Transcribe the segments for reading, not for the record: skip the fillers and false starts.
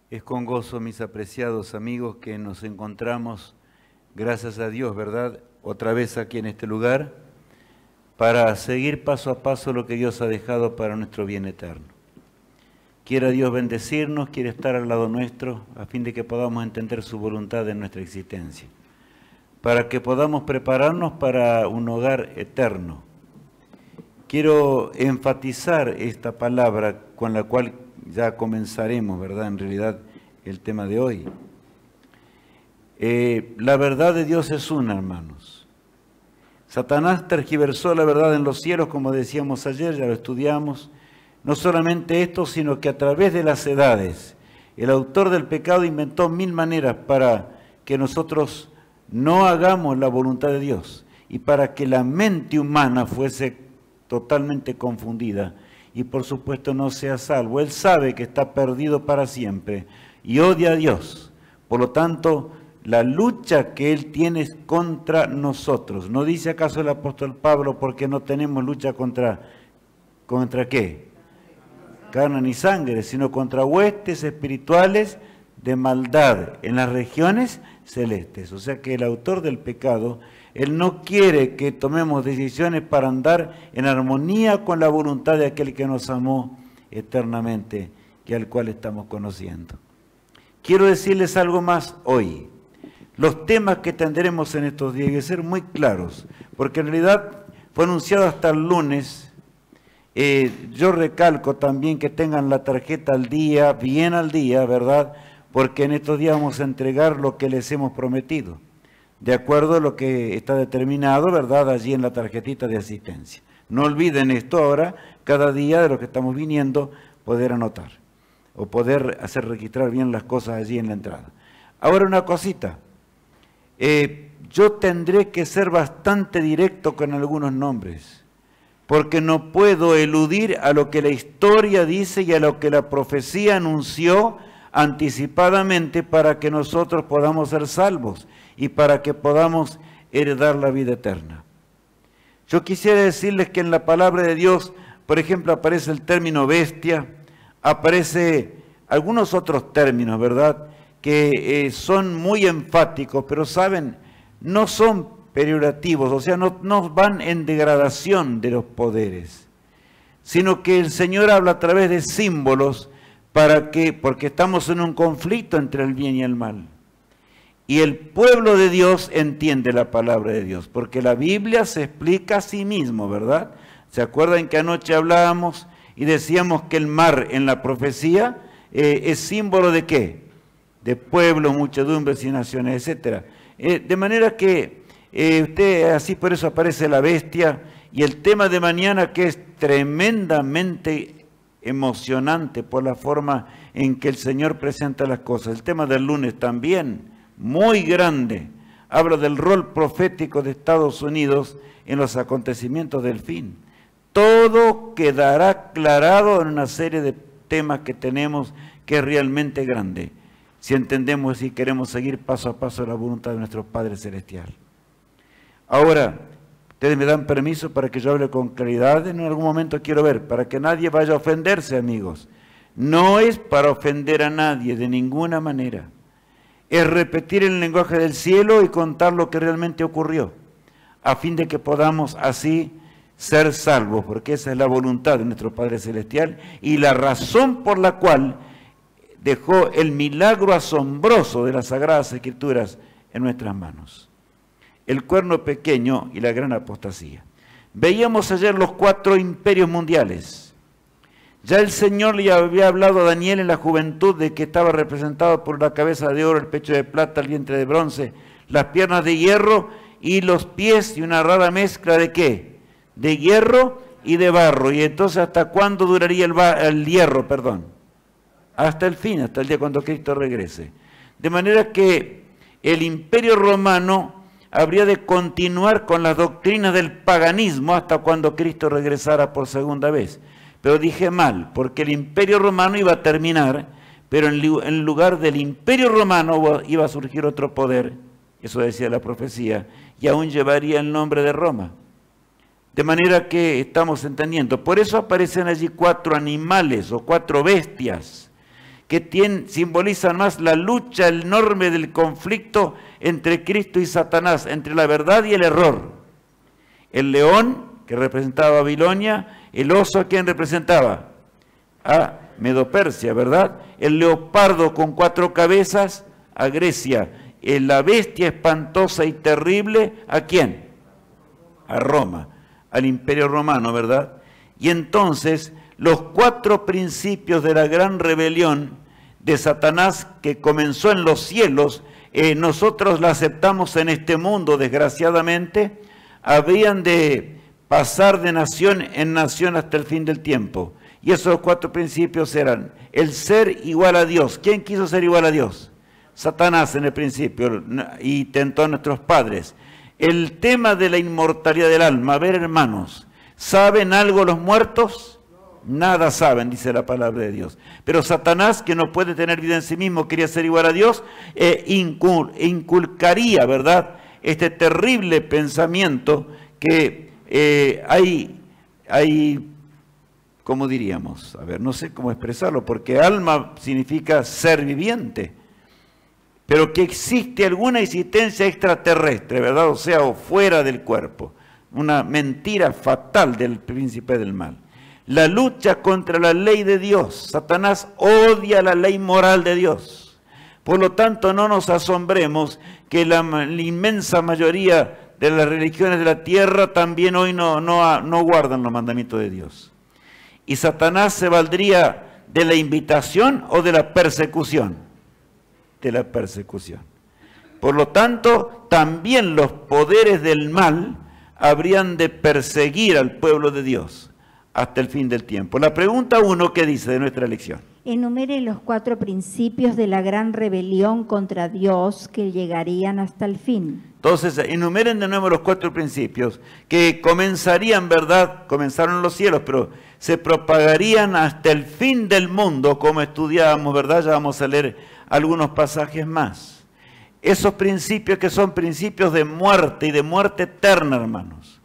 Es con gozo, mis apreciados amigos, que nos encontramos, gracias a Dios, ¿verdad?, otra vez aquí en este lugar, para seguir paso a paso lo que Dios ha dejado para nuestro bien eterno. Quiera Dios bendecirnos, quiere estar al lado nuestro, a fin de que podamos entender su voluntad en nuestra existencia, para que podamos prepararnos para un hogar eterno. Quiero enfatizar esta palabra con la cual ya comenzaremos, ¿verdad?, en realidad, el tema de hoy. La verdad de Dios es una, hermanos. Satanás tergiversó la verdad en los cielos, como decíamos ayer, ya lo estudiamos. No solamente esto, sino que a través de las edades, el autor del pecado inventó 1000 maneras para que nosotros no hagamos la voluntad de Dios y para que la mente humana fuese totalmente confundida y por supuesto no sea salvo. Él sabe que está perdido para siempre y odia a Dios. Por lo tanto, la lucha que él tiene es contra nosotros. ¿No dice acaso el apóstol Pablo porque no tenemos lucha contra qué? Carne ni sangre, sino contra huestes espirituales de maldad en las regiones celestes. O sea que el autor del pecado, él no quiere que tomemos decisiones para andar en armonía con la voluntad de aquel que nos amó eternamente y al cual estamos conociendo. Quiero decirles algo más hoy. Los temas que tendremos en estos días deben ser muy claros, porque en realidad fue anunciado hasta el lunes. Yo recalco también que tengan la tarjeta al día, bien al día, ¿verdad?, porque en estos días vamos a entregar lo que les hemos prometido, de acuerdo a lo que está determinado, ¿verdad?, allí en la tarjetita de asistencia. No olviden esto ahora, cada día de lo que estamos viniendo, poder anotar, o poder hacer registrar bien las cosas allí en la entrada. Ahora una cosita, yo tendré que ser bastante directo con algunos nombres, porque no puedo eludir a lo que la historia dice y a lo que la profecía anunció anticipadamente para que nosotros podamos ser salvos y para que podamos heredar la vida eterna. Yo quisiera decirles que en la palabra de Dios, por ejemplo, aparece el término bestia, aparece algunos otros términos, ¿verdad?, que son muy enfáticos, pero saben, no son peyorativos, o sea, no van en degradación de los poderes, sino que el Señor habla a través de símbolos porque estamos en un conflicto entre el bien y el mal. Y el pueblo de Dios entiende la palabra de Dios, porque la Biblia se explica a sí mismo, ¿verdad? ¿Se acuerdan que anoche hablábamos y decíamos que el mar en la profecía es símbolo de qué? De pueblos, muchedumbres y naciones, etc. De manera que así por eso aparece la bestia, y el tema de mañana, que es tremendamente emocionante por la forma en que el Señor presenta las cosas. El tema del lunes también, muy grande, habla del rol profético de Estados Unidos en los acontecimientos del fin. Todo quedará aclarado en una serie de temas que tenemos, que es realmente grande, si entendemos y queremos seguir paso a paso la voluntad de nuestro Padre Celestial. Ahora, ustedes me dan permiso para que yo hable con claridad. En algún momento quiero ver, para que nadie vaya a ofenderse, amigos. No es para ofender a nadie de ninguna manera. Es repetir el lenguaje del cielo y contar lo que realmente ocurrió, a fin de que podamos así ser salvos, porque esa es la voluntad de nuestro Padre Celestial y la razón por la cual dejó el milagro asombroso de las Sagradas Escrituras en nuestras manos. El cuerno pequeño y la gran apostasía. Veíamos ayer los 4 imperios mundiales. Ya el Señor le había hablado a Daniel en la juventud de que estaba representado por la cabeza de oro, el pecho de plata, el vientre de bronce, las piernas de hierro y los pies, y una rara mezcla de ¿qué? De hierro y de barro. Y entonces, ¿hasta cuándo duraría el hierro? Hasta el fin, hasta el día cuando Cristo regrese. De manera que el imperio romano habría de continuar con las doctrinas del paganismo hasta cuando Cristo regresara por segunda vez. Pero dije mal, porque el imperio romano iba a terminar, pero en lugar del imperio romano iba a surgir otro poder, eso decía la profecía, y aún llevaría el nombre de Roma. De manera que estamos entendiendo. Por eso aparecen allí 4 animales o 4 bestias, que simbolizan más la lucha enorme del conflicto entre Cristo y Satanás, entre la verdad y el error. El león, que representaba a Babilonia, el oso, ¿a quién representaba? A Medo-Persia, ¿verdad? El leopardo con 4 cabezas, a Grecia. La bestia espantosa y terrible, ¿a quién? A Roma, al Imperio Romano, ¿verdad? Y entonces, los 4 principios de la gran rebelión de Satanás que comenzó en los cielos, nosotros la aceptamos en este mundo, desgraciadamente, habrían de pasar de nación en nación hasta el fin del tiempo. Y esos 4 principios eran el ser igual a Dios. ¿Quién quiso ser igual a Dios? Satanás en el principio, y tentó a nuestros padres. El tema de la inmortalidad del alma. A ver, hermanos, ¿saben algo los muertos? Nada saben, dice la palabra de Dios. Pero Satanás, que no puede tener vida en sí mismo, quería ser igual a Dios, inculcaría, ¿verdad?, este terrible pensamiento que hay, ¿cómo diríamos? A ver, no sé cómo expresarlo, porque alma significa ser viviente, pero que existe alguna existencia extraterrestre, ¿verdad? O sea, o fuera del cuerpo. Una mentira fatal del príncipe del mal. La lucha contra la ley de Dios. Satanás odia la ley moral de Dios. Por lo tanto, no nos asombremos que la inmensa mayoría de las religiones de la tierra también hoy no guardan los mandamientos de Dios. Y Satanás se valdría de la invitación o de la persecución. De la persecución. Por lo tanto, también los poderes del mal habrían de perseguir al pueblo de Dios hasta el fin del tiempo. La pregunta 1, ¿qué dice de nuestra lección? Enumere los 4 principios de la gran rebelión contra Dios que llegarían hasta el fin. Entonces, enumeren de nuevo los 4 principios que comenzarían, ¿verdad? Comenzaron en los cielos, pero se propagarían hasta el fin del mundo, como estudiábamos, ¿verdad? Ya vamos a leer algunos pasajes más. Esos principios que son principios de muerte y de muerte eterna, hermanos.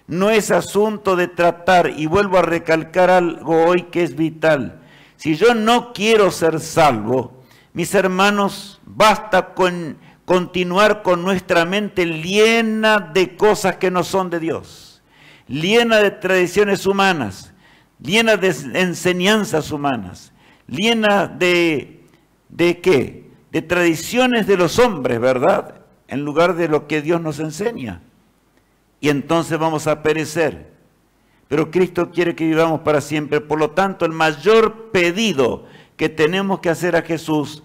No es asunto de tratar, y vuelvo a recalcar algo hoy que es vital. Si yo no quiero ser salvo, mis hermanos, basta con continuar con nuestra mente llena de cosas que no son de Dios, llena de tradiciones humanas, llena de enseñanzas humanas, llena ¿de qué? De tradiciones de los hombres, ¿verdad? En lugar de lo que Dios nos enseña. Y entonces vamos a perecer. Pero Cristo quiere que vivamos para siempre. Por lo tanto, el mayor pedido que tenemos que hacer a Jesús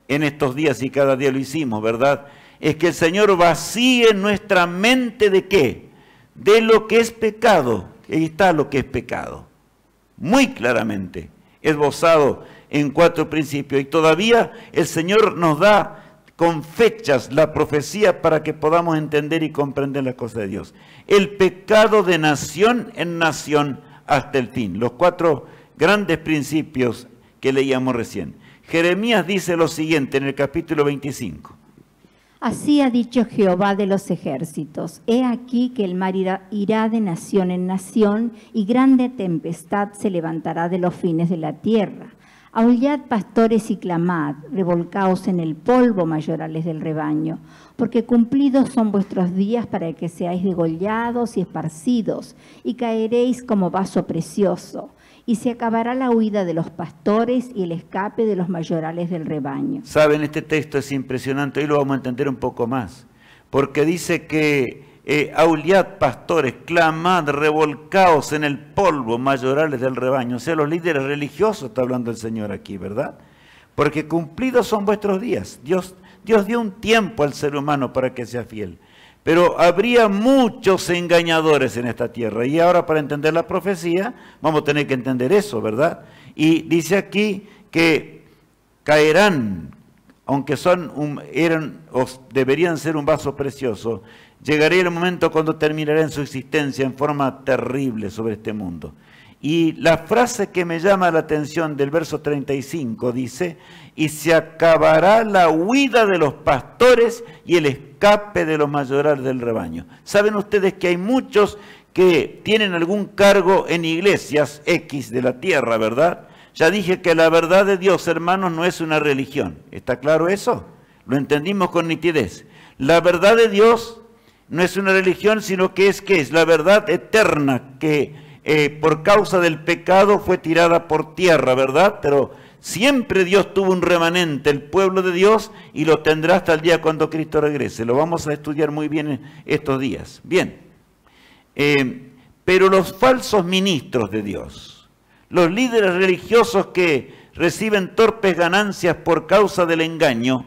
en estos días, y cada día lo hicimos, ¿verdad?, es que el Señor vacíe nuestra mente ¿de qué? De lo que es pecado. Ahí está lo que es pecado. Muy claramente esbozado en 4 principios. Y todavía el Señor nos da con fechas la profecía para que podamos entender y comprender las cosas de Dios. El pecado de nación en nación hasta el fin. Los 4 grandes principios que leíamos recién. Jeremías dice lo siguiente en el capítulo 25. Así ha dicho Jehová de los ejércitos. He aquí que el mar irá de nación en nación y grande tempestad se levantará de los fines de la tierra. Aullad, pastores, y clamad, revolcaos en el polvo, mayorales del rebaño, porque cumplidos son vuestros días para que seáis degollados y esparcidos, y caeréis como vaso precioso, y se acabará la huida de los pastores y el escape de los mayorales del rebaño. Saben, este texto es impresionante, hoy lo vamos a entender un poco más, porque dice que aullad, pastores, clamad, revolcaos en el polvo, mayorales del rebaño. O sea, los líderes religiosos, está hablando el Señor aquí, ¿verdad? Porque cumplidos son vuestros días. Dios dio un tiempo al ser humano para que sea fiel. Pero habría muchos engañadores en esta tierra. Y ahora, para entender la profecía, vamos a tener que entender eso, ¿verdad? Y dice aquí que caerán, aunque deberían ser un vaso precioso. Llegaría el momento cuando terminarán su existencia en forma terrible sobre este mundo. Y la frase que me llama la atención del verso 35 dice, y se acabará la huida de los pastores y el escape de los mayorales del rebaño. Saben ustedes que hay muchos que tienen algún cargo en iglesias X de la tierra, ¿verdad? Ya dije que la verdad de Dios, hermanos, no es una religión. ¿Está claro eso? Lo entendimos con nitidez. La verdad de Dios no es una religión, sino que es la verdad eterna que por causa del pecado fue tirada por tierra, ¿verdad? Pero siempre Dios tuvo un remanente, el pueblo de Dios, y lo tendrá hasta el día cuando Cristo regrese. Lo vamos a estudiar muy bien en estos días. Bien, pero los falsos ministros de Dios, los líderes religiosos que reciben torpes ganancias por causa del engaño,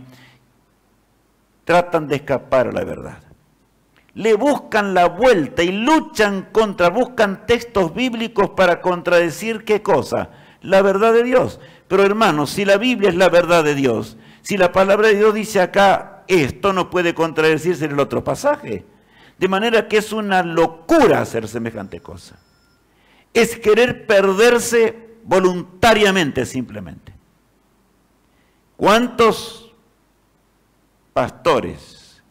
tratan de escapar a la verdad. Le buscan la vuelta y buscan textos bíblicos para contradecir ¿qué cosa? La verdad de Dios. Pero hermanos, si la Biblia es la verdad de Dios, si la palabra de Dios dice acá, esto no puede contradecirse en el otro pasaje. De manera que es una locura hacer semejante cosa. Es querer perderse voluntariamente simplemente. ¿Cuántos pastores,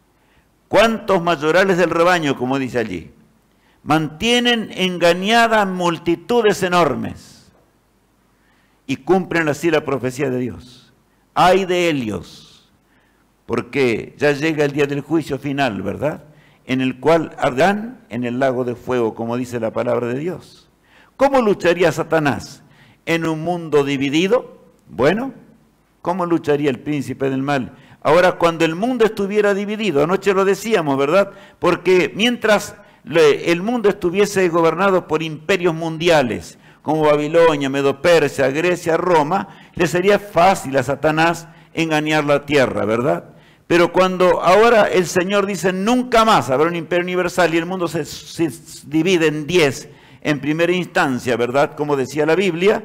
cuántos mayorales del rebaño, como dice allí, mantienen engañadas multitudes enormes y cumplen así la profecía de Dios? ¡Ay de ellos! Porque ya llega el día del juicio final, ¿verdad? En el cual arderán en el lago de fuego, como dice la palabra de Dios. ¿Cómo lucharía Satanás en un mundo dividido? Bueno, ¿cómo lucharía el príncipe del mal? Ahora, cuando el mundo estuviera dividido, anoche lo decíamos, ¿verdad? Porque mientras el mundo estuviese gobernado por imperios mundiales, como Babilonia, Medo-Persia, Grecia, Roma, le sería fácil a Satanás engañar la tierra, ¿verdad? Pero cuando ahora el Señor dice nunca más habrá un imperio universal y el mundo se divide en 10 en primera instancia, ¿verdad? Como decía la Biblia,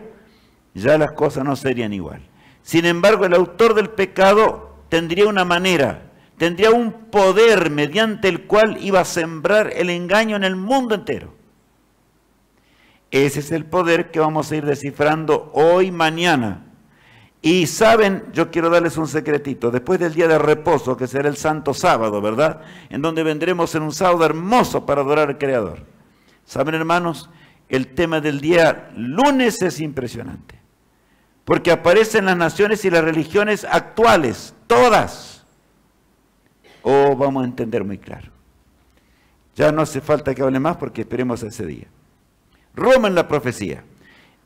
ya las cosas no serían igual. Sin embargo, el autor del pecado tendría una manera, tendría un poder mediante el cual iba a sembrar el engaño en el mundo entero. Ese es el poder que vamos a ir descifrando hoy, mañana. Y saben, yo quiero darles un secretito, después del día de reposo, que será el Santo Sábado, ¿verdad? En donde vendremos en un sábado hermoso para adorar al Creador. ¿Saben, hermanos? El tema del día lunes es impresionante. Porque aparecen las naciones y las religiones actuales, todas. Oh, vamos a entender muy claro. Ya no hace falta que hable más porque esperemos ese día. Roma en la profecía.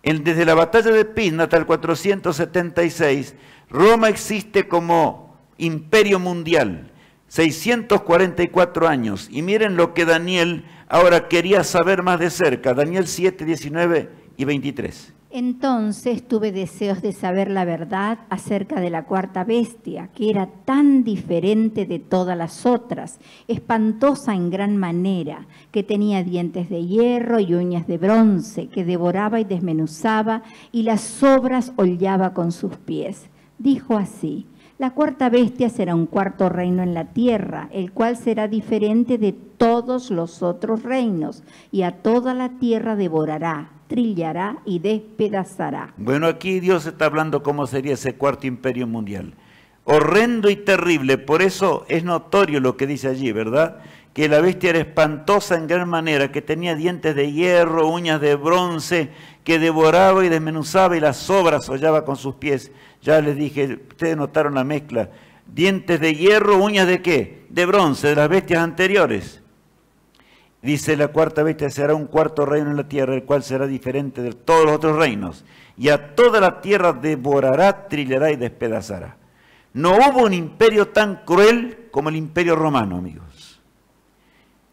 Desde la batalla de Pizna hasta el 476, Roma existe como imperio mundial, 644 años. Y miren lo que Daniel ahora quería saber más de cerca, Daniel 7, 19 y 23. Entonces tuve deseos de saber la verdad acerca de la cuarta bestia, que era tan diferente de todas las otras, espantosa en gran manera, que tenía dientes de hierro y uñas de bronce, que devoraba y desmenuzaba, y las sobras hollaba con sus pies. Dijo así: la cuarta bestia será un cuarto reino en la tierra, el cual será diferente de todos los otros reinos, y a toda la tierra devorará, trillará y despedazará. Bueno, aquí Dios está hablando cómo sería ese cuarto imperio mundial. Horrendo y terrible, por eso es notorio lo que dice allí, ¿verdad? Que la bestia era espantosa en gran manera, que tenía dientes de hierro, uñas de bronce, que devoraba y desmenuzaba y las sobras hollaba con sus pies. Ya les dije, ustedes notaron la mezcla. Dientes de hierro, uñas de ¿qué? De bronce, de las bestias anteriores. Dice la cuarta bestia será un cuarto reino en la tierra, el cual será diferente de todos los otros reinos. Y a toda la tierra devorará, trillará y despedazará. No hubo un imperio tan cruel como el imperio romano, amigos.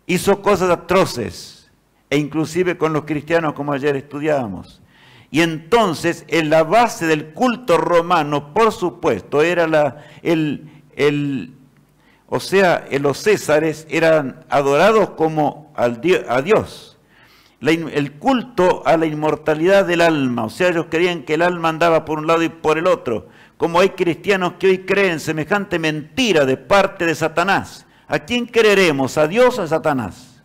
Hizo cosas atroces, e inclusive con los cristianos, como ayer estudiábamos. Y entonces, en la base del culto romano, por supuesto, era los césares eran adorados como a Dios. El culto a la inmortalidad del alma, o sea, ellos creían que el alma andaba por un lado y por el otro, como hay cristianos que hoy creen semejante mentira de parte de Satanás. ¿A quién creeremos? ¿A Dios o a Satanás?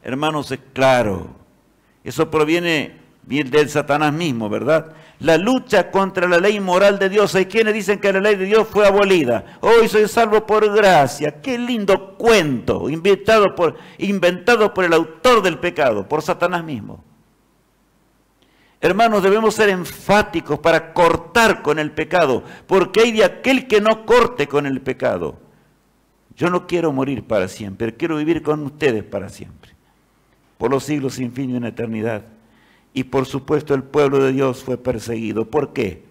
Hermanos, es claro, eso proviene del Satanás mismo, ¿verdad? La lucha contra la ley moral de Dios. Hay quienes dicen que la ley de Dios fue abolida. Hoy soy salvo por gracia. Qué lindo cuento, inventado por el autor del pecado, por Satanás mismo. Hermanos, debemos ser enfáticos para cortar con el pecado, porque hay de aquel que no corte con el pecado. Yo no quiero morir para siempre, quiero vivir con ustedes para siempre, por los siglos sin fin y una eternidad. Y por supuesto el pueblo de Dios fue perseguido. ¿Por qué?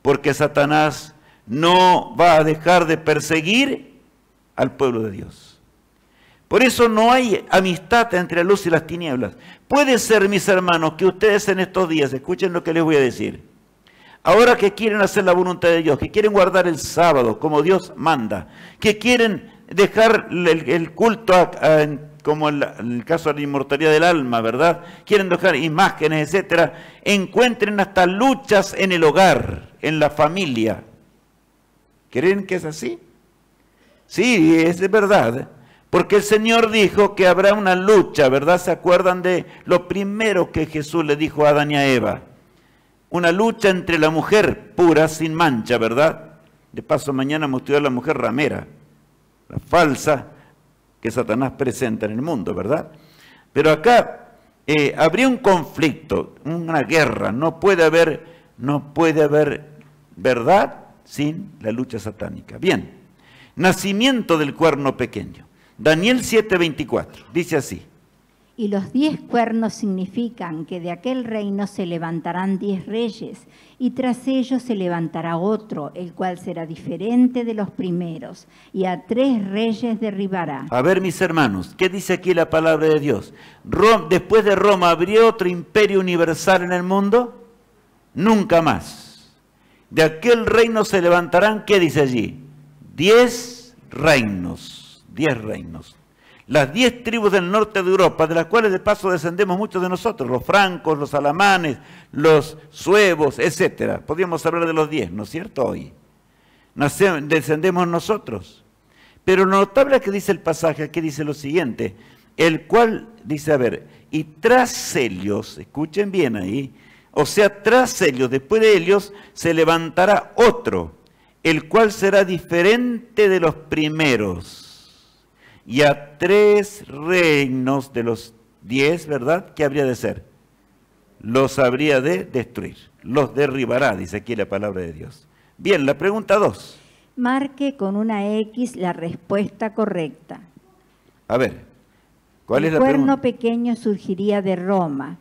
Porque Satanás no va a dejar de perseguir al pueblo de Dios. Por eso no hay amistad entre la luz y las tinieblas. Puede ser, mis hermanos, que ustedes en estos días, escuchen lo que les voy a decir, ahora que quieren hacer la voluntad de Dios, que quieren guardar el sábado como Dios manda, que quieren dejar el culto como en el caso de la inmortalidad del alma, ¿verdad? Quieren dejar imágenes, etcétera, encuentren hasta luchas en el hogar, en la familia. ¿Creen que es así? Sí, es verdad. Porque el Señor dijo que habrá una lucha, ¿verdad? ¿Se acuerdan de lo primero que Jesús le dijo a Adán y a Eva? Una lucha entre la mujer pura, sin mancha, ¿verdad? De paso, mañana vamos a estudiar la mujer ramera, la falsa que Satanás presenta en el mundo, ¿verdad? Pero acá habría un conflicto, una guerra. No puede haber verdad sin la lucha satánica. Bien, nacimiento del cuerno pequeño. Daniel 7:24, dice así. Y los 10 cuernos significan que de aquel reino se levantarán 10 reyes, y tras ellos se levantará otro, el cual será diferente de los primeros, y a 3 reyes derribará. A ver, mis hermanos, ¿qué dice aquí la palabra de Dios? Después de Roma, ¿habría otro imperio universal en el mundo? Nunca más. De aquel reino se levantarán, ¿qué dice allí? 10 reinos. 10 reinos. Las 10 tribus del norte de Europa, de las cuales de paso descendemos muchos de nosotros, los francos, los alamanes, los suevos, etcétera. Podríamos hablar de los 10, ¿no es cierto? Hoy descendemos nosotros. Pero lo notable que dice el pasaje, aquí dice lo siguiente, el cual dice, a ver, y tras ellos, escuchen bien ahí, o sea, tras ellos, después de ellos, se levantará otro, el cual será diferente de los primeros. Y a 3 reinos de los 10, ¿verdad? ¿Qué habría de ser? Los habría de destruir. Los derribará, dice aquí la palabra de Dios. Bien, la pregunta 2. Marque con una X la respuesta correcta. A ver, ¿cuál es la pregunta? El cuerno pequeño surgiría de Roma.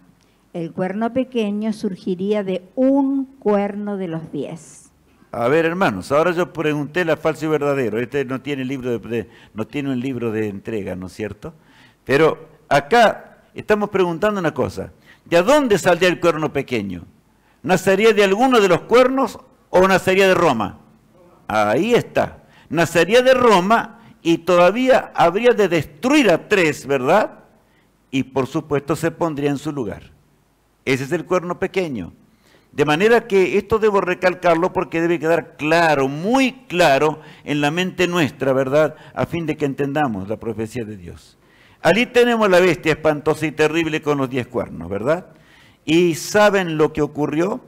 El cuerno pequeño surgiría de un cuerno de los 10. A ver, hermanos, ahora yo pregunté la falso y verdadero. Este no tiene no tiene un libro de entrega, ¿no es cierto? Pero acá estamos preguntando una cosa. ¿De dónde saldría el cuerno pequeño? ¿Nacería de alguno de los cuernos o nacería de Roma? Ahí está. Nacería de Roma y todavía habría de destruir a 3, ¿verdad? Y por supuesto se pondría en su lugar. Ese es el cuerno pequeño. De manera que esto debo recalcarlo porque debe quedar claro, muy claro en la mente nuestra, ¿verdad? A fin de que entendamos la profecía de Dios. Allí tenemos la bestia espantosa y terrible con los 10 cuernos, ¿verdad? ¿Y saben lo que ocurrió?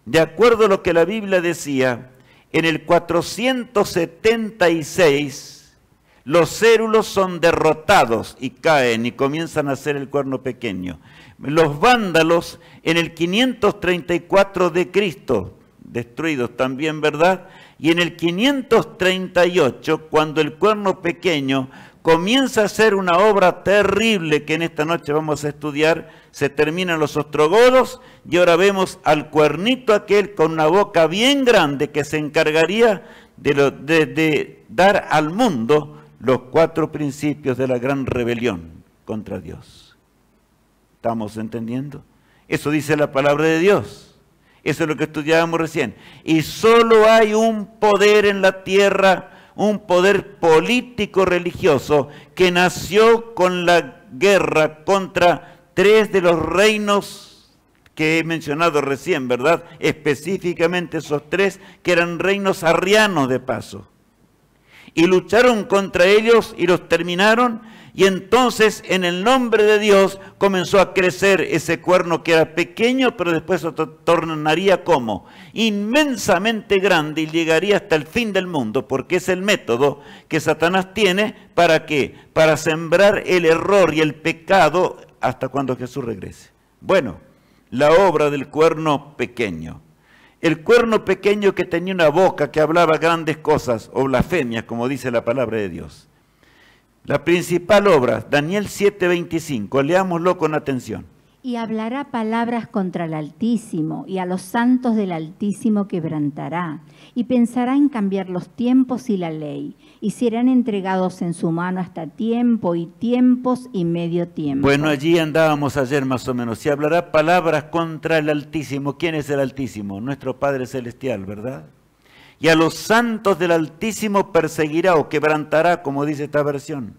De acuerdo a lo que la Biblia decía, en el 476 los cérulos son derrotados y caen y comienzan a hacer el cuerno pequeño. Los vándalos en el 534 de Cristo, destruidos también, ¿verdad? Y en el 538, cuando el cuerno pequeño comienza a ser una obra terrible que en esta noche vamos a estudiar, se terminan los ostrogodos y ahora vemos al cuernito aquel con una boca bien grande que se encargaría de dar al mundo los 4 principios de la gran rebelión contra Dios. ¿Estamos entendiendo? Eso dice la palabra de Dios. Eso es lo que estudiábamos recién. Y solo hay un poder en la tierra, un poder político religioso que nació con la guerra contra 3 de los reinos que he mencionado recién, ¿verdad? Específicamente esos 3 que eran reinos arrianos de paso. Y lucharon contra ellos y los terminaron. Y entonces en el nombre de Dios comenzó a crecer ese cuerno que era pequeño, pero después se tornaría como inmensamente grande y llegaría hasta el fin del mundo, porque es el método que Satanás tiene para ¿qué? Para sembrar el error y el pecado hasta cuando Jesús regrese. Bueno, la obra del cuerno pequeño. El cuerno pequeño que tenía una boca que hablaba grandes cosas, o blasfemias, como dice la palabra de Dios. La principal obra, Daniel 7:25, leámoslo con atención. Y hablará palabras contra el Altísimo, y a los santos del Altísimo quebrantará, y pensará en cambiar los tiempos y la ley, y serán entregados en su mano hasta tiempo y tiempos y medio tiempo. Bueno, allí andábamos ayer más o menos. Y hablará palabras contra el Altísimo. ¿Quién es el Altísimo? Nuestro Padre Celestial, ¿verdad? Y a los santos del Altísimo perseguirá o quebrantará, como dice esta versión.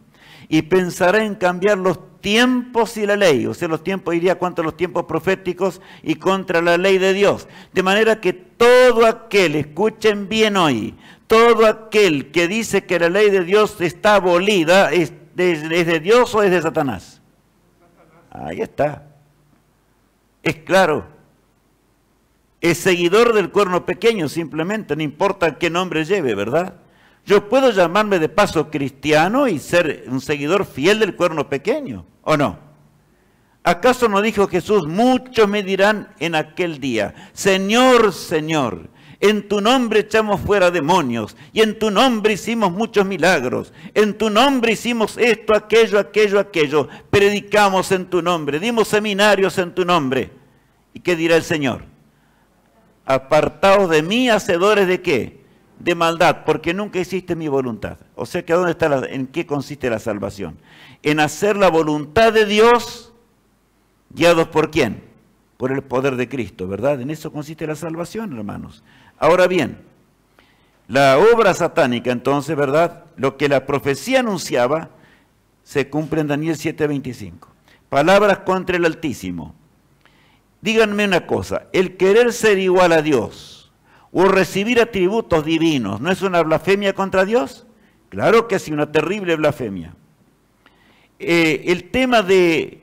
Y pensará en cambiar los tiempos y la ley. O sea, los tiempos iría contra los tiempos proféticos y contra la ley de Dios. De manera que todo aquel, escuchen bien hoy, todo aquel que dice que la ley de Dios está abolida, ¿es de Dios o es de Satanás? Ahí está. Es claro. Es seguidor del cuerno pequeño simplemente, no importa qué nombre lleve, ¿verdad? Yo puedo llamarme de paso cristiano y ser un seguidor fiel del cuerno pequeño, ¿o no? ¿Acaso no dijo Jesús, muchos me dirán en aquel día, Señor, Señor, en tu nombre echamos fuera demonios, y en tu nombre hicimos muchos milagros, en tu nombre hicimos esto, aquello, predicamos en tu nombre, dimos seminarios en tu nombre? ¿Y qué dirá el Señor? Apartaos de mí, hacedores de ¿qué? De maldad, porque nunca hiciste mi voluntad. O sea que ¿dónde está en qué consiste la salvación? En hacer la voluntad de Dios, guiados ¿por quién? Por el poder de Cristo, ¿verdad? En eso consiste la salvación, hermanos. Ahora bien, la obra satánica entonces, ¿verdad? Lo que la profecía anunciaba, se cumple en Daniel 7:25. Palabras contra el Altísimo. Díganme una cosa, el querer ser igual a Dios o recibir atributos divinos, ¿no es una blasfemia contra Dios? Claro que sí, una terrible blasfemia. El tema de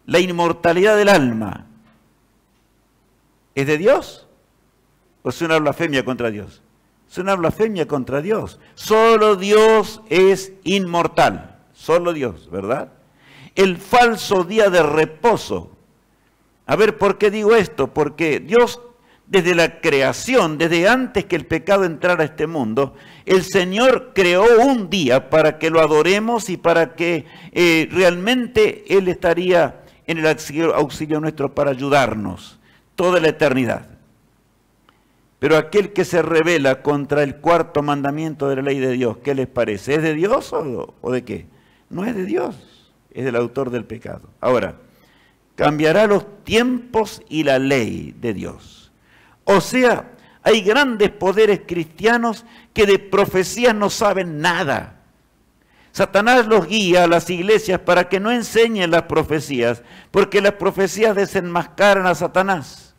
la inmortalidad del alma, ¿es de Dios o es una blasfemia contra Dios? Es una blasfemia contra Dios. Solo Dios es inmortal, solo Dios, ¿verdad? El falso día de reposo. A ver, ¿por qué digo esto? Porque Dios, desde la creación, desde antes que el pecado entrara a este mundo, el Señor creó un día para que lo adoremos y para que realmente Él estaría en el auxilio nuestro para ayudarnos toda la eternidad. Pero aquel que se rebela contra el cuarto mandamiento de la ley de Dios, ¿qué les parece? ¿Es de Dios o de qué? No es de Dios, es del autor del pecado. Ahora, cambiará los tiempos y la ley de Dios. O sea, hay grandes poderes cristianos que de profecías no saben nada. Satanás los guía a las iglesias para que no enseñen las profecías, porque las profecías desenmascaran a Satanás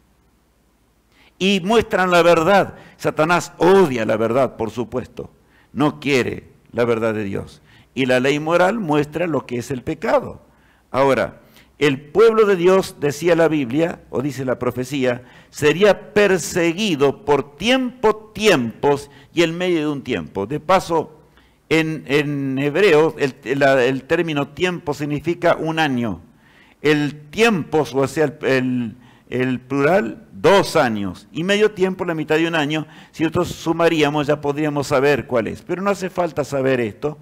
y muestran la verdad. Satanás odia la verdad, por supuesto, no quiere la verdad de Dios. Y la ley moral muestra lo que es el pecado. Ahora, el pueblo de Dios, decía la Biblia, o dice la profecía, sería perseguido por tiempos y en medio de un tiempo. De paso, en hebreo, el término tiempo significa un año. El tiempos, o sea, el plural, 2 años. Y medio tiempo, la mitad de un año. Si nosotros sumaríamos, ya podríamos saber cuál es. Pero no hace falta saber esto.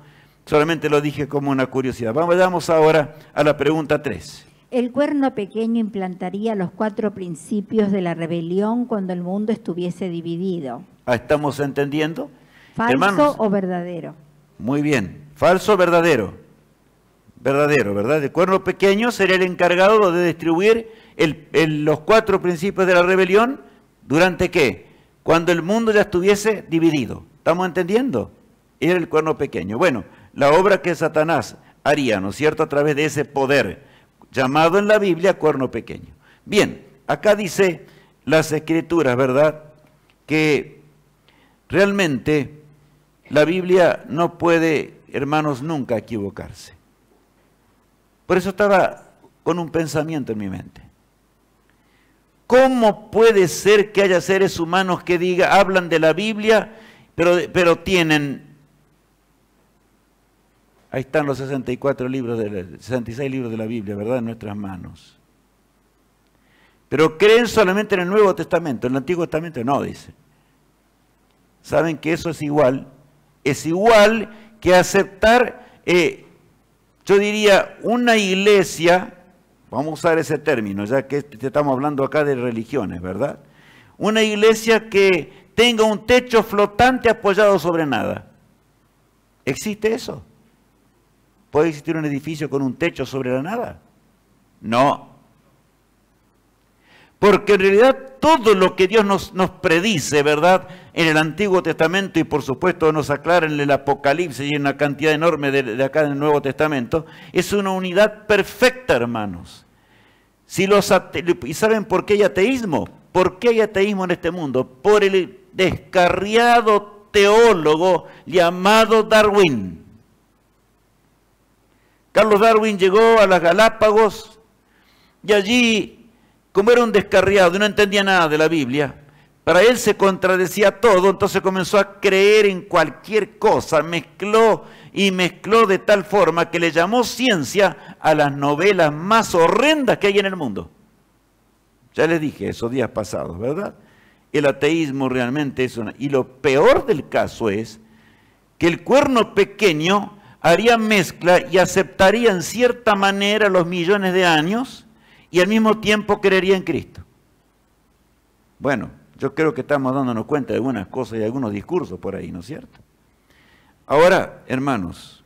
Solamente lo dije como una curiosidad. Vamos ahora a la pregunta 3. El cuerno pequeño implantaría los 4 principios de la rebelión cuando el mundo estuviese dividido. ¿Estamos entendiendo? ¿Falso Hermanos, o verdadero? Muy bien. ¿Falso o verdadero? Verdadero, ¿verdad? El cuerno pequeño sería el encargado de distribuir los 4 principios de la rebelión. ¿Durante qué? Cuando el mundo ya estuviese dividido. ¿Estamos entendiendo? Era el cuerno pequeño. Bueno, la obra que Satanás haría, ¿no es cierto?, a través de ese poder llamado en la Biblia cuerno pequeño. Bien, acá dice las Escrituras, ¿verdad?, que realmente la Biblia no puede, hermanos, nunca equivocarse. Por eso estaba con un pensamiento en mi mente. ¿Cómo puede ser que haya seres humanos que hablan de la Biblia, pero tienen... Ahí están los 66 libros de la Biblia, ¿verdad?, en nuestras manos. Pero creen solamente en el Nuevo Testamento, en el Antiguo Testamento no, dice. ¿Saben que eso es igual? Es igual que aceptar, yo diría, una iglesia, vamos a usar ese término, ya que estamos hablando acá de religiones, ¿verdad? Una iglesia que tenga un techo flotante apoyado sobre nada. ¿Existe eso? ¿Puede existir un edificio con un techo sobre la nada? No. Porque en realidad todo lo que Dios nos predice, ¿verdad? En el Antiguo Testamento y por supuesto nos aclara en el Apocalipsis y en una cantidad enorme de acá en el Nuevo Testamento, es una unidad perfecta, hermanos. ¿Y saben por qué hay ateísmo? ¿Por qué hay ateísmo en este mundo? Por el descarriado teólogo llamado Darwin. Carlos Darwin llegó a las Galápagos y allí, como era un descarriado y no entendía nada de la Biblia, para él se contradecía todo, entonces comenzó a creer en cualquier cosa, mezcló de tal forma que le llamó ciencia a las novelas más horrendas que hay en el mundo. Ya les dije esos días pasados, ¿verdad? El ateísmo realmente es una... Y lo peor del caso es que el cuerno pequeño haría mezcla y aceptaría en cierta manera los millones de años y al mismo tiempo creería en Cristo. Bueno, yo creo que estamos dándonos cuenta de algunas cosas y algunos discursos por ahí, ¿no es cierto? Ahora, hermanos,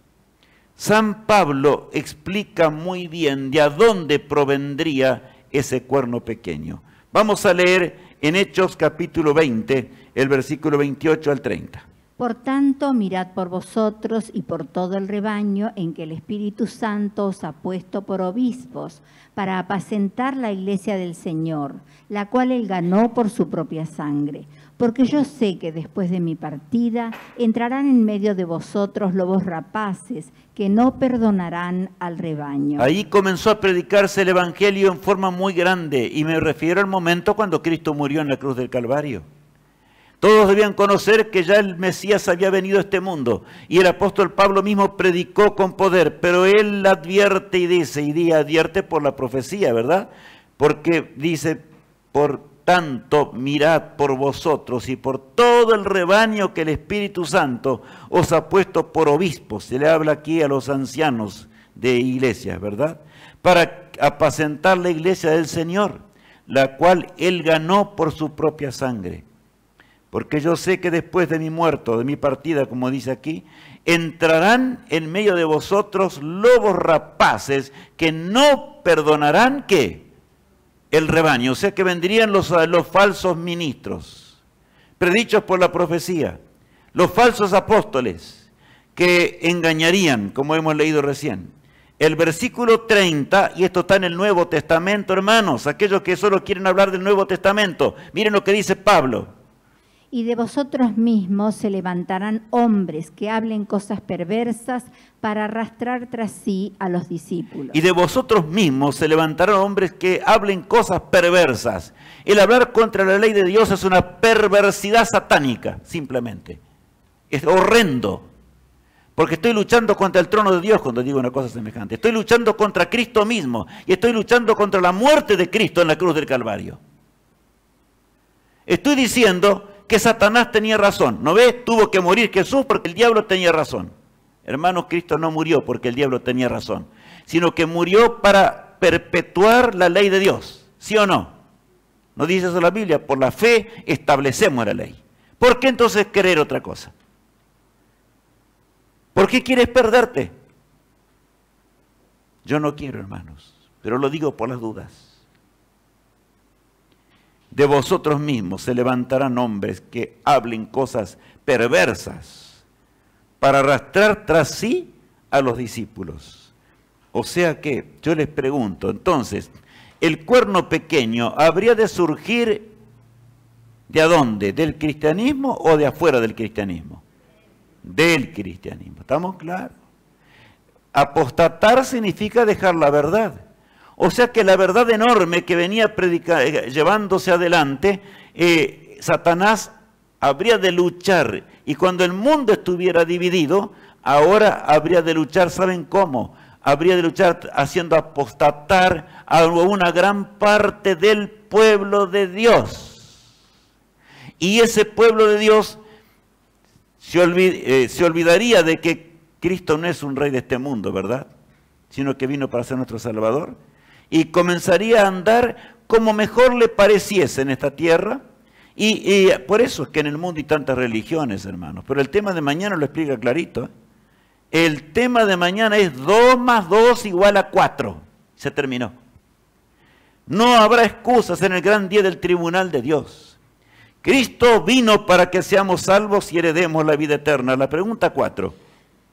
San Pablo explica muy bien de a dónde provendría ese cuerno pequeño. Vamos a leer en Hechos capítulo 20, el versículo 28 al 30. Por tanto, mirad por vosotros y por todo el rebaño en que el Espíritu Santo os ha puesto por obispos, para apacentar la iglesia del Señor, la cual él ganó por su propia sangre. Porque yo sé que después de mi partida entrarán en medio de vosotros lobos rapaces, que no perdonarán al rebaño. Ahí comenzó a predicarse el Evangelio en forma muy grande, y me refiero al momento cuando Cristo murió en la cruz del Calvario. Todos debían conocer que ya el Mesías había venido a este mundo, y el apóstol Pablo mismo predicó con poder, pero él advierte y dice, advierte por la profecía, ¿verdad? Porque dice, por tanto, mirad por vosotros y por todo el rebaño que el Espíritu Santo os ha puesto por obispos. Se le habla aquí a los ancianos de iglesias, ¿verdad? Para apacentar la iglesia del Señor, la cual él ganó por su propia sangre. Porque yo sé que después de mi muerto, de mi partida, como dice aquí, entrarán en medio de vosotros lobos rapaces que no perdonarán, ¿qué? El rebaño. O sea que vendrían los falsos ministros, predichos por la profecía, los falsos apóstoles que engañarían, como hemos leído recién. El versículo 30, y esto está en el Nuevo Testamento, hermanos, aquellos que solo quieren hablar del Nuevo Testamento, miren lo que dice Pablo. Y de vosotros mismos se levantarán hombres que hablen cosas perversas para arrastrar tras sí a los discípulos. Y de vosotros mismos se levantarán hombres que hablen cosas perversas. El hablar contra la ley de Dios es una perversidad satánica, simplemente. Es horrendo. Porque estoy luchando contra el trono de Dios cuando digo una cosa semejante. Estoy luchando contra Cristo mismo. Y estoy luchando contra la muerte de Cristo en la cruz del Calvario. Estoy diciendo que Satanás tenía razón. ¿No ves? Tuvo que morir Jesús porque el diablo tenía razón. Hermanos, Cristo no murió porque el diablo tenía razón, sino que murió para perpetuar la ley de Dios. ¿Sí o no? ¿No dice eso la Biblia? Por la fe establecemos la ley. ¿Por qué entonces querer otra cosa? ¿Por qué quieres perderte? Yo no quiero, hermanos, pero lo digo por las dudas. De vosotros mismos se levantarán hombres que hablen cosas perversas para arrastrar tras sí a los discípulos. O sea que, yo les pregunto, entonces, ¿el cuerno pequeño habría de surgir de a dónde? ¿Del cristianismo o de afuera del cristianismo? Del cristianismo, ¿estamos claros? Apostatar significa dejar la verdad. O sea que la verdad enorme que venía llevándose adelante, Satanás habría de luchar. Y cuando el mundo estuviera dividido, ahora habría de luchar, ¿saben cómo? habría de luchar haciendo apostatar a una gran parte del pueblo de Dios. Y ese pueblo de Dios se olvidaría de que Cristo no es un rey de este mundo, ¿verdad? Sino que vino para ser nuestro Salvador. Y comenzaría a andar como mejor le pareciese en esta tierra. Y por eso es que en el mundo hay tantas religiones, hermanos. Pero el tema de mañana lo explica clarito, ¿eh? El tema de mañana es 2 más 2 igual a 4. Se terminó. No habrá excusas en el gran día del tribunal de Dios. Cristo vino para que seamos salvos y heredemos la vida eterna. La pregunta 4.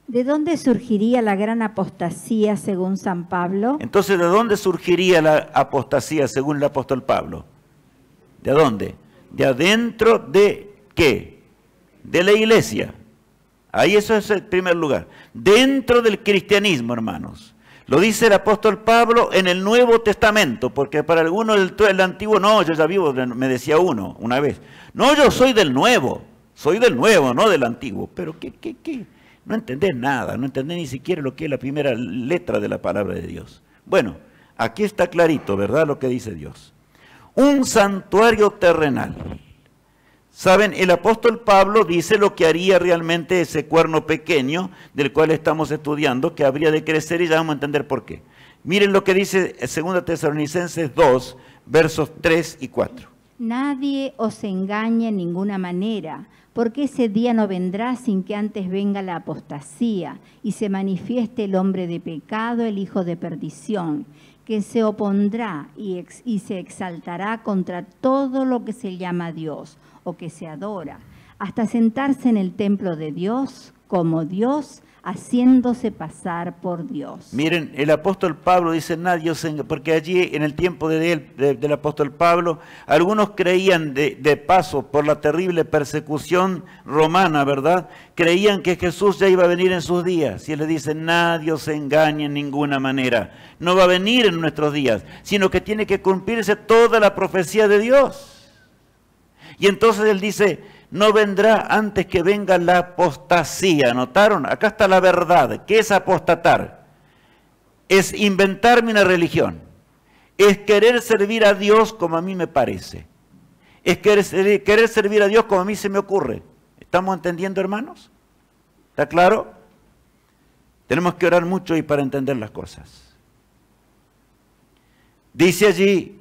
¿De dónde surgiría la gran apostasía según San Pablo? Entonces, ¿de dónde surgiría la apostasía según el apóstol Pablo? ¿De dónde? De adentro de ¿qué? De la iglesia. Ahí eso es el primer lugar. Dentro del cristianismo, hermanos. Lo dice el apóstol Pablo en el Nuevo Testamento, porque para algunos el antiguo, no, yo ya vivo, me decía uno una vez. No, yo soy del Nuevo, no del antiguo. Pero ¿qué? No entendés nada, no entendés ni siquiera lo que es la primera letra de la palabra de Dios. Bueno, aquí está clarito, ¿verdad? Lo que dice Dios. Un santuario terrenal. Saben, el apóstol Pablo dice lo que haría realmente ese cuerno pequeño del cual estamos estudiando, que habría de crecer, y ya vamos a entender por qué. Miren lo que dice 2 Tesalonicenses 2, versos 3 y 4. Nadie os engañe en ninguna manera, porque ese día no vendrá sin que antes venga la apostasía y se manifieste el hombre de pecado, el hijo de perdición, que se opondrá y se exaltará contra todo lo que se llama Dios o que se adora, hasta sentarse en el templo de Dios como Dios, haciéndose pasar por Dios. Miren, el apóstol Pablo dice nadie, porque allí en el tiempo del apóstol Pablo, algunos creían de paso por la terrible persecución romana, ¿verdad? Creían que Jesús ya iba a venir en sus días. Y él le dice, nadie os engañe en ninguna manera. No va a venir en nuestros días, sino que tiene que cumplirse toda la profecía de Dios. Y entonces él dice, no vendrá antes que venga la apostasía. ¿Notaron? Acá está la verdad. ¿Qué es apostatar? Es inventarme una religión. Es querer servir a Dios como a mí me parece. Es querer servir a Dios como a mí se me ocurre. ¿Estamos entendiendo, hermanos? ¿Está claro? Tenemos que orar mucho y para entender las cosas. Dice allí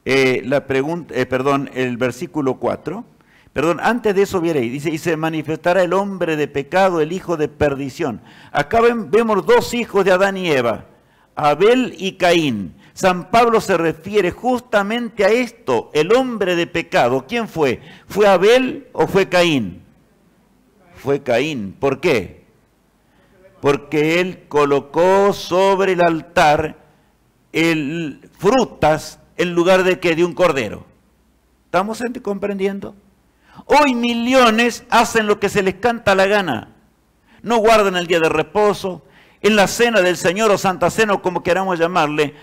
el versículo 4. Antes de eso veréis, dice, y se manifestará el hombre de pecado, el hijo de perdición. Acá vemos 2 hijos de Adán y Eva, Abel y Caín. San Pablo se refiere justamente a esto, el hombre de pecado. ¿Quién fue? ¿Fue Abel o fue Caín? Fue Caín. ¿Por qué? Porque él colocó sobre el altar frutas en lugar de ¿qué? De un cordero. ¿Estamos comprendiendo? Hoy millones hacen lo que se les canta la gana. No guardan el día de reposo. En la cena del Señor o Santa Cena o como queramos llamarle,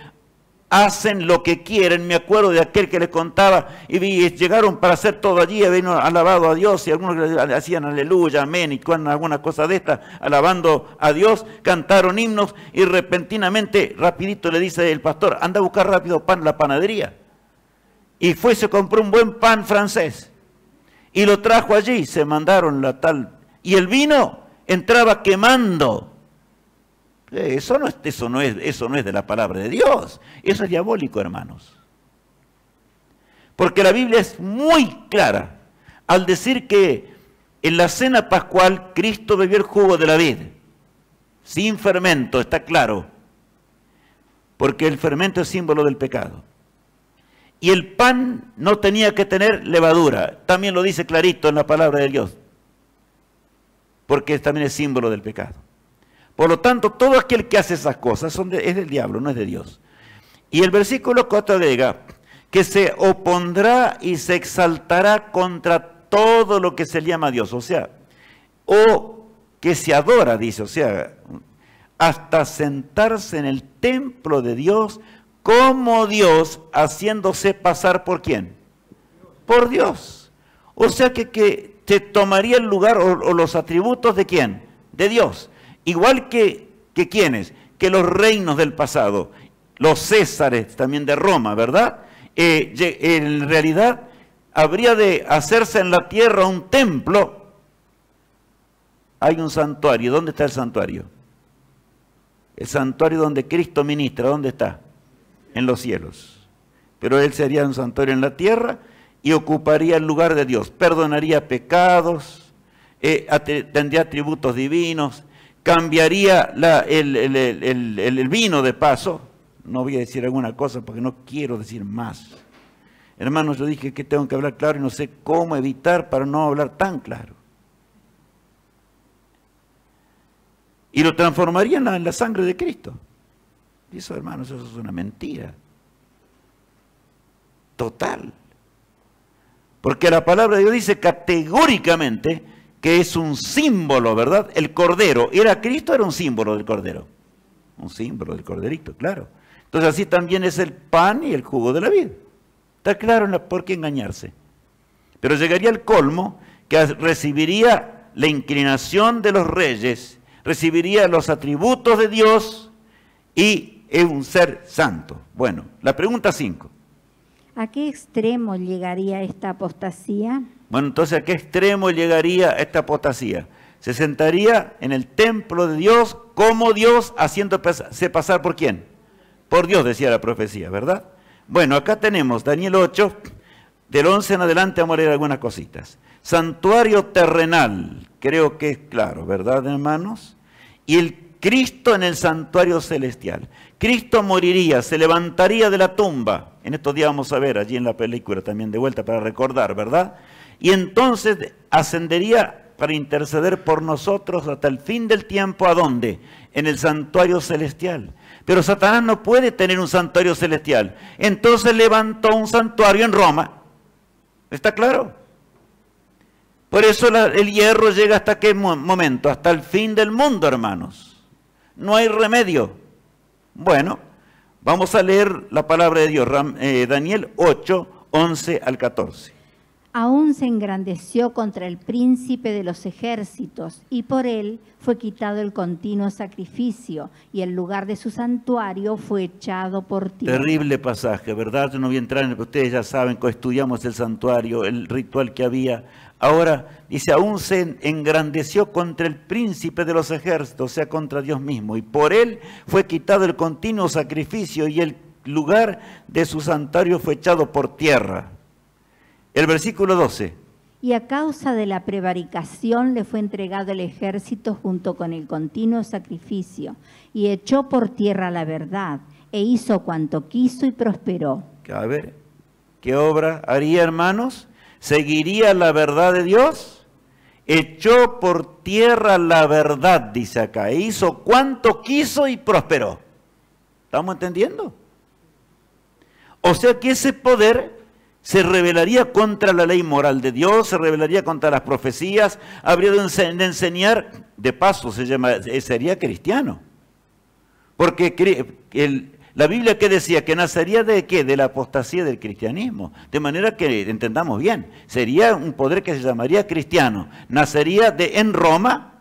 hacen lo que quieren. Me acuerdo de aquel que les contaba y llegaron para hacer todo allí, habían alabado a Dios y algunos hacían aleluya, amén y alguna cosa de esta, alabando a Dios, cantaron himnos y repentinamente, rapidito le dice el pastor, anda a buscar rápido pan en la panadería. Y se compró un buen pan francés. Y lo trajo allí, se mandaron la tal. Y el vino entraba quemando. Eso no es de la palabra de Dios. Eso es diabólico, hermanos. Porque la Biblia es muy clara al decir que en la cena pascual Cristo bebió el jugo de la vid. Sin fermento, está claro. Porque el fermento es símbolo del pecado. Y el pan no tenía que tener levadura. También lo dice clarito en la palabra de Dios. Porque también es símbolo del pecado. Por lo tanto, todo aquel que hace esas cosas es del diablo, no es de Dios. Y el versículo 4 agrega que se opondrá y se exaltará contra todo lo que se llama Dios. O sea, o que se adora, dice. O sea, hasta sentarse en el templo de Dios como Dios, haciéndose pasar ¿por quién? Por Dios. O sea que te tomaría el lugar o los atributos de ¿quién? De Dios. Igual que ¿quiénes? que los reinos del pasado, los césares también de Roma, ¿verdad? En realidad habría de hacerse en la tierra un templo. Hay un santuario. ¿Dónde está el santuario? El santuario donde Cristo ministra, ¿dónde está? En los cielos. Pero Él sería un santuario en la tierra y ocuparía el lugar de Dios. Perdonaría pecados, tendría atributos divinos, cambiaría el vino de paso. No voy a decir alguna cosa porque no quiero decir más. Hermanos, yo dije que tengo que hablar claro y no sé cómo evitar para no hablar tan claro. Y lo transformaría en la sangre de Cristo. Y eso, hermanos, eso es una mentira. Total. Porque la palabra de Dios dice categóricamente que es un símbolo, ¿verdad? El Cordero. ¿Era Cristo o era un símbolo del Cordero? Un símbolo del Corderito, claro. Entonces así también es el pan y el jugo de la vid. Está claro por qué engañarse. Pero llegaría el colmo que recibiría la inclinación de los reyes, recibiría los atributos de Dios y es un ser santo. Bueno, la pregunta 5. ¿A qué extremo llegaría esta apostasía? Bueno, entonces, ¿a qué extremo llegaría esta apostasía? Se sentaría en el templo de Dios como Dios, haciéndose pasar ¿por quién? Por Dios, decía la profecía, ¿verdad? Bueno, acá tenemos Daniel 8, del 11 en adelante vamos a leer algunas cositas. Santuario terrenal, creo que es claro, ¿verdad, hermanos? Y el Cristo en el santuario celestial. Cristo moriría, se levantaría de la tumba. En estos días vamos a ver allí en la película también de vuelta para recordar, ¿verdad? Y entonces ascendería para interceder por nosotros hasta el fin del tiempo. ¿A dónde? En el santuario celestial. Pero Satanás no puede tener un santuario celestial. Entonces levantó un santuario en Roma. ¿Está claro? Por eso el hierro llega hasta qué momento, hasta el fin del mundo, hermanos. No hay remedio. Bueno, vamos a leer la palabra de Dios, Daniel 8, 11 al 14. Aún se engrandeció contra el príncipe de los ejércitos, y por él fue quitado el continuo sacrificio, y el lugar de su santuario fue echado por tierra. Terrible pasaje, ¿verdad? Yo no voy a entrar en el que ustedes ya saben, que estudiamos el santuario, el ritual que había. Ahora, dice, aún se engrandeció contra el príncipe de los ejércitos, o sea, contra Dios mismo, y por él fue quitado el continuo sacrificio, y el lugar de su santuario fue echado por tierra. El versículo 12. Y a causa de la prevaricación le fue entregado el ejército junto con el continuo sacrificio, y echó por tierra la verdad, e hizo cuanto quiso y prosperó. A ver, ¿qué obra haría, hermanos? ¿Seguiría la verdad de Dios? Echó por tierra la verdad, dice acá, e hizo cuanto quiso y prosperó. ¿Estamos entendiendo? O sea que ese poder se rebelaría contra la ley moral de Dios, se rebelaría contra las profecías, habría de enseñar, de paso sería cristiano. Porque la Biblia que decía que nacería de ¿qué? De la apostasía del cristianismo. De manera que entendamos bien, sería un poder que se llamaría cristiano. Nacería en Roma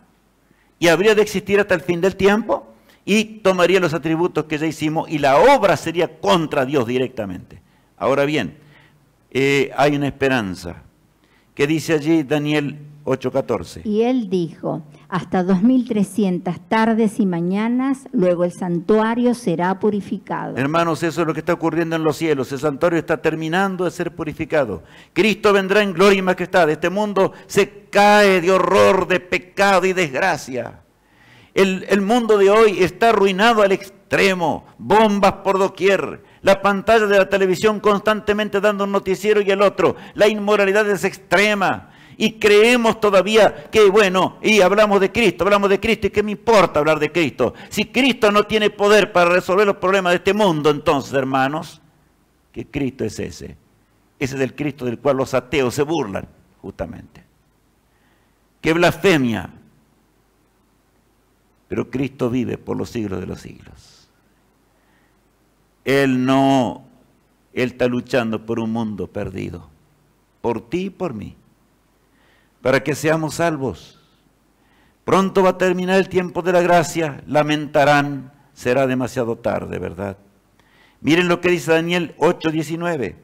y habría de existir hasta el fin del tiempo y tomaría los atributos que ya hicimos y la obra sería contra Dios directamente. Ahora bien, hay una esperanza. ¿Qué dice allí Daniel 8:14? Y él dijo, hasta 2300 tardes y mañanas, luego el santuario será purificado. Hermanos, eso es lo que está ocurriendo en los cielos. El santuario está terminando de ser purificado. Cristo vendrá en gloria y majestad. Este mundo se cae de horror, de pecado y desgracia. El mundo de hoy está arruinado al extremo. Bombas por doquier. La pantalla de la televisión constantemente dando un noticiero y el otro. La inmoralidad es extrema. Y creemos todavía que, bueno, y hablamos de Cristo, ¿y qué me importa hablar de Cristo? Si Cristo no tiene poder para resolver los problemas de este mundo, entonces, hermanos, ¿qué Cristo es ese? Ese es el Cristo del cual los ateos se burlan, justamente. ¡Qué blasfemia! Pero Cristo vive por los siglos de los siglos. Él está luchando por un mundo perdido, por ti y por mí, para que seamos salvos. Pronto va a terminar el tiempo de la gracia, lamentarán, será demasiado tarde, ¿verdad? Miren lo que dice Daniel 8:19.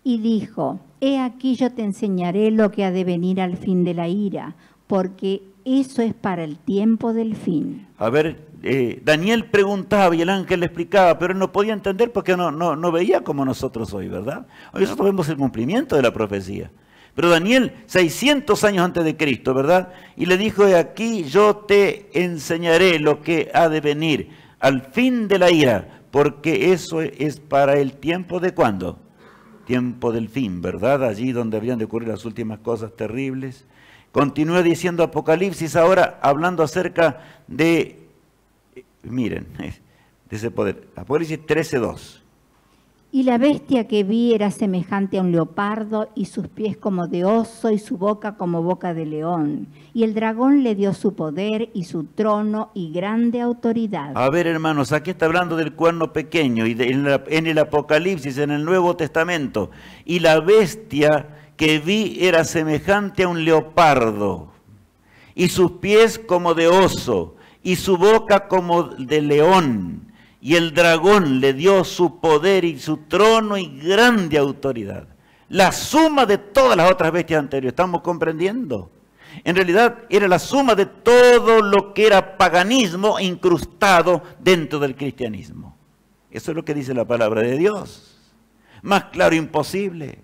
Y dijo, he aquí yo te enseñaré lo que ha de venir al fin de la ira, porque eso es para el tiempo del fin. A ver, Daniel preguntaba y el ángel le explicaba, pero él no podía entender porque no veía como nosotros hoy, ¿verdad? Hoy nosotros vemos el cumplimiento de la profecía. Pero Daniel, 600 años antes de Cristo, ¿verdad? Y le dijo, aquí yo te enseñaré lo que ha de venir al fin de la ira, porque eso es para el tiempo de ¿cuándo? Tiempo del fin, ¿verdad? Allí donde habrían de ocurrir las últimas cosas terribles. Continúa diciendo Apocalipsis ahora, hablando acerca de, miren, de ese poder. Apocalipsis 13:2. Y la bestia que vi era semejante a un leopardo, y sus pies como de oso, y su boca como boca de león. Y el dragón le dio su poder, y su trono, y grande autoridad. A ver, hermanos, aquí está hablando del cuerno pequeño, y en el Apocalipsis, en el Nuevo Testamento. Y la bestia que vi era semejante a un leopardo, y sus pies como de oso, y su boca como de león. Y el dragón le dio su poder y su trono y grande autoridad. La suma de todas las otras bestias anteriores. ¿Estamos comprendiendo? En realidad era la suma de todo lo que era paganismo incrustado dentro del cristianismo. Eso es lo que dice la palabra de Dios. Más claro imposible.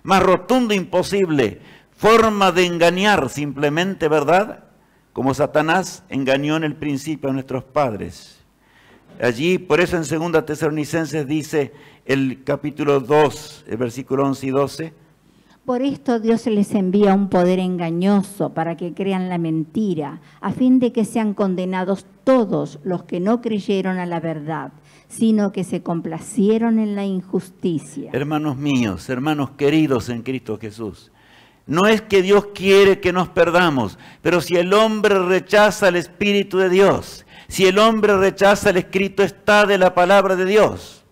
Más rotundo imposible. Forma de engañar simplemente, ¿verdad? Como Satanás engañó en el principio a nuestros padres. Allí, por eso en 2 Tesalonicenses dice el capítulo 2, el versículo 11 y 12. Por esto Dios les envía un poder engañoso para que crean la mentira, a fin de que sean condenados todos los que no creyeron a la verdad, sino que se complacieron en la injusticia. Hermanos míos, hermanos queridos en Cristo Jesús, no es que Dios quiere que nos perdamos, pero si el hombre rechaza el Espíritu de Dios, si el hombre rechaza el escrito está de la palabra de Dios.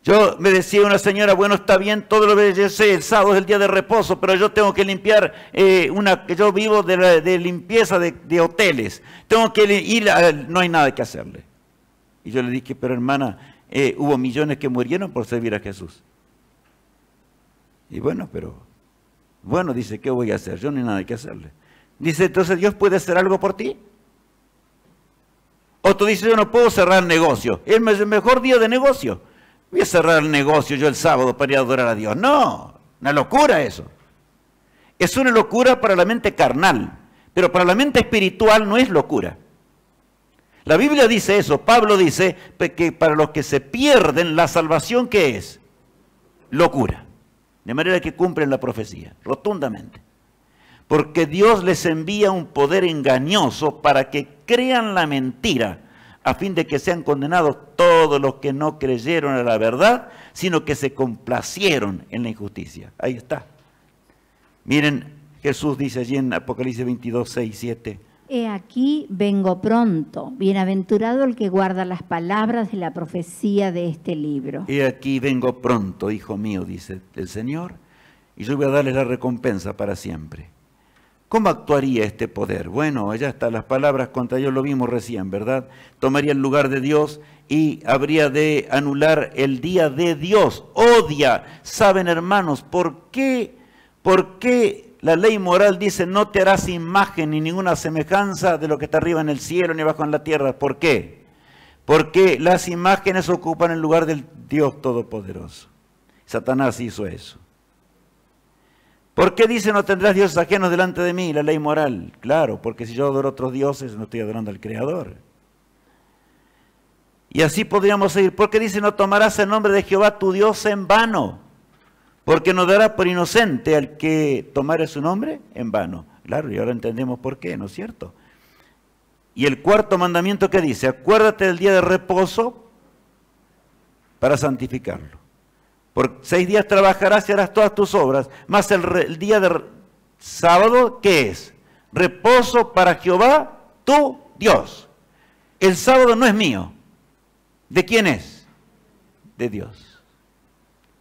Yo me decía una señora, bueno, está bien, todo lo que yo sé, el sábado es el día de reposo, pero yo tengo que limpiar yo vivo de limpieza de hoteles, tengo que ir, no hay nada que hacerle. Y yo le dije, pero hermana, hubo millones que murieron por servir a Jesús. Y bueno, dice, ¿qué voy a hacer? Yo no hay nada que hacerle. Dice, entonces Dios puede hacer algo por ti. O tú dices, yo no puedo cerrar el negocio. Es el mejor día de negocio. Voy a cerrar el negocio yo el sábado para ir a adorar a Dios. No, una locura eso. Es una locura para la mente carnal, pero para la mente espiritual no es locura. La Biblia dice eso. Pablo dice que para los que se pierden la salvación, ¿qué es? Locura. De manera que cumplen la profecía, rotundamente. Porque Dios les envía un poder engañoso para que crean la mentira, a fin de que sean condenados todos los que no creyeron a la verdad, sino que se complacieron en la injusticia. Ahí está. Miren, Jesús dice allí en Apocalipsis 22, 6, 7. He aquí, vengo pronto. Bienaventurado el que guarda las palabras de la profecía de este libro. He aquí, vengo pronto, hijo mío, dice el Señor, y yo voy a darles la recompensa para siempre. ¿Cómo actuaría este poder? Bueno, allá están las palabras contra ellos, lo vimos recién, ¿verdad? Tomaría el lugar de Dios y habría de anular el día de Dios. Odia. ¿Saben, hermanos, por qué la ley moral dice no te harás imagen ni ninguna semejanza de lo que está arriba en el cielo ni abajo en la tierra? ¿Por qué? Porque las imágenes ocupan el lugar del Dios Todopoderoso. Satanás hizo eso. ¿Por qué dice no tendrás dioses ajenos delante de mí? La ley moral. Claro, porque si yo adoro a otros dioses, no estoy adorando al Creador. Y así podríamos seguir. ¿Por qué dice no tomarás el nombre de Jehová tu Dios en vano? Porque no dará por inocente al que tomare su nombre en vano. Claro, y ahora entendemos por qué, ¿no es cierto? Y el cuarto mandamiento que dice, acuérdate del día de reposo para santificarlo. Por 6 días trabajarás y harás todas tus obras, más el día de sábado, ¿qué es? Reposo para Jehová, tu Dios. El sábado no es mío. ¿De quién es? De Dios.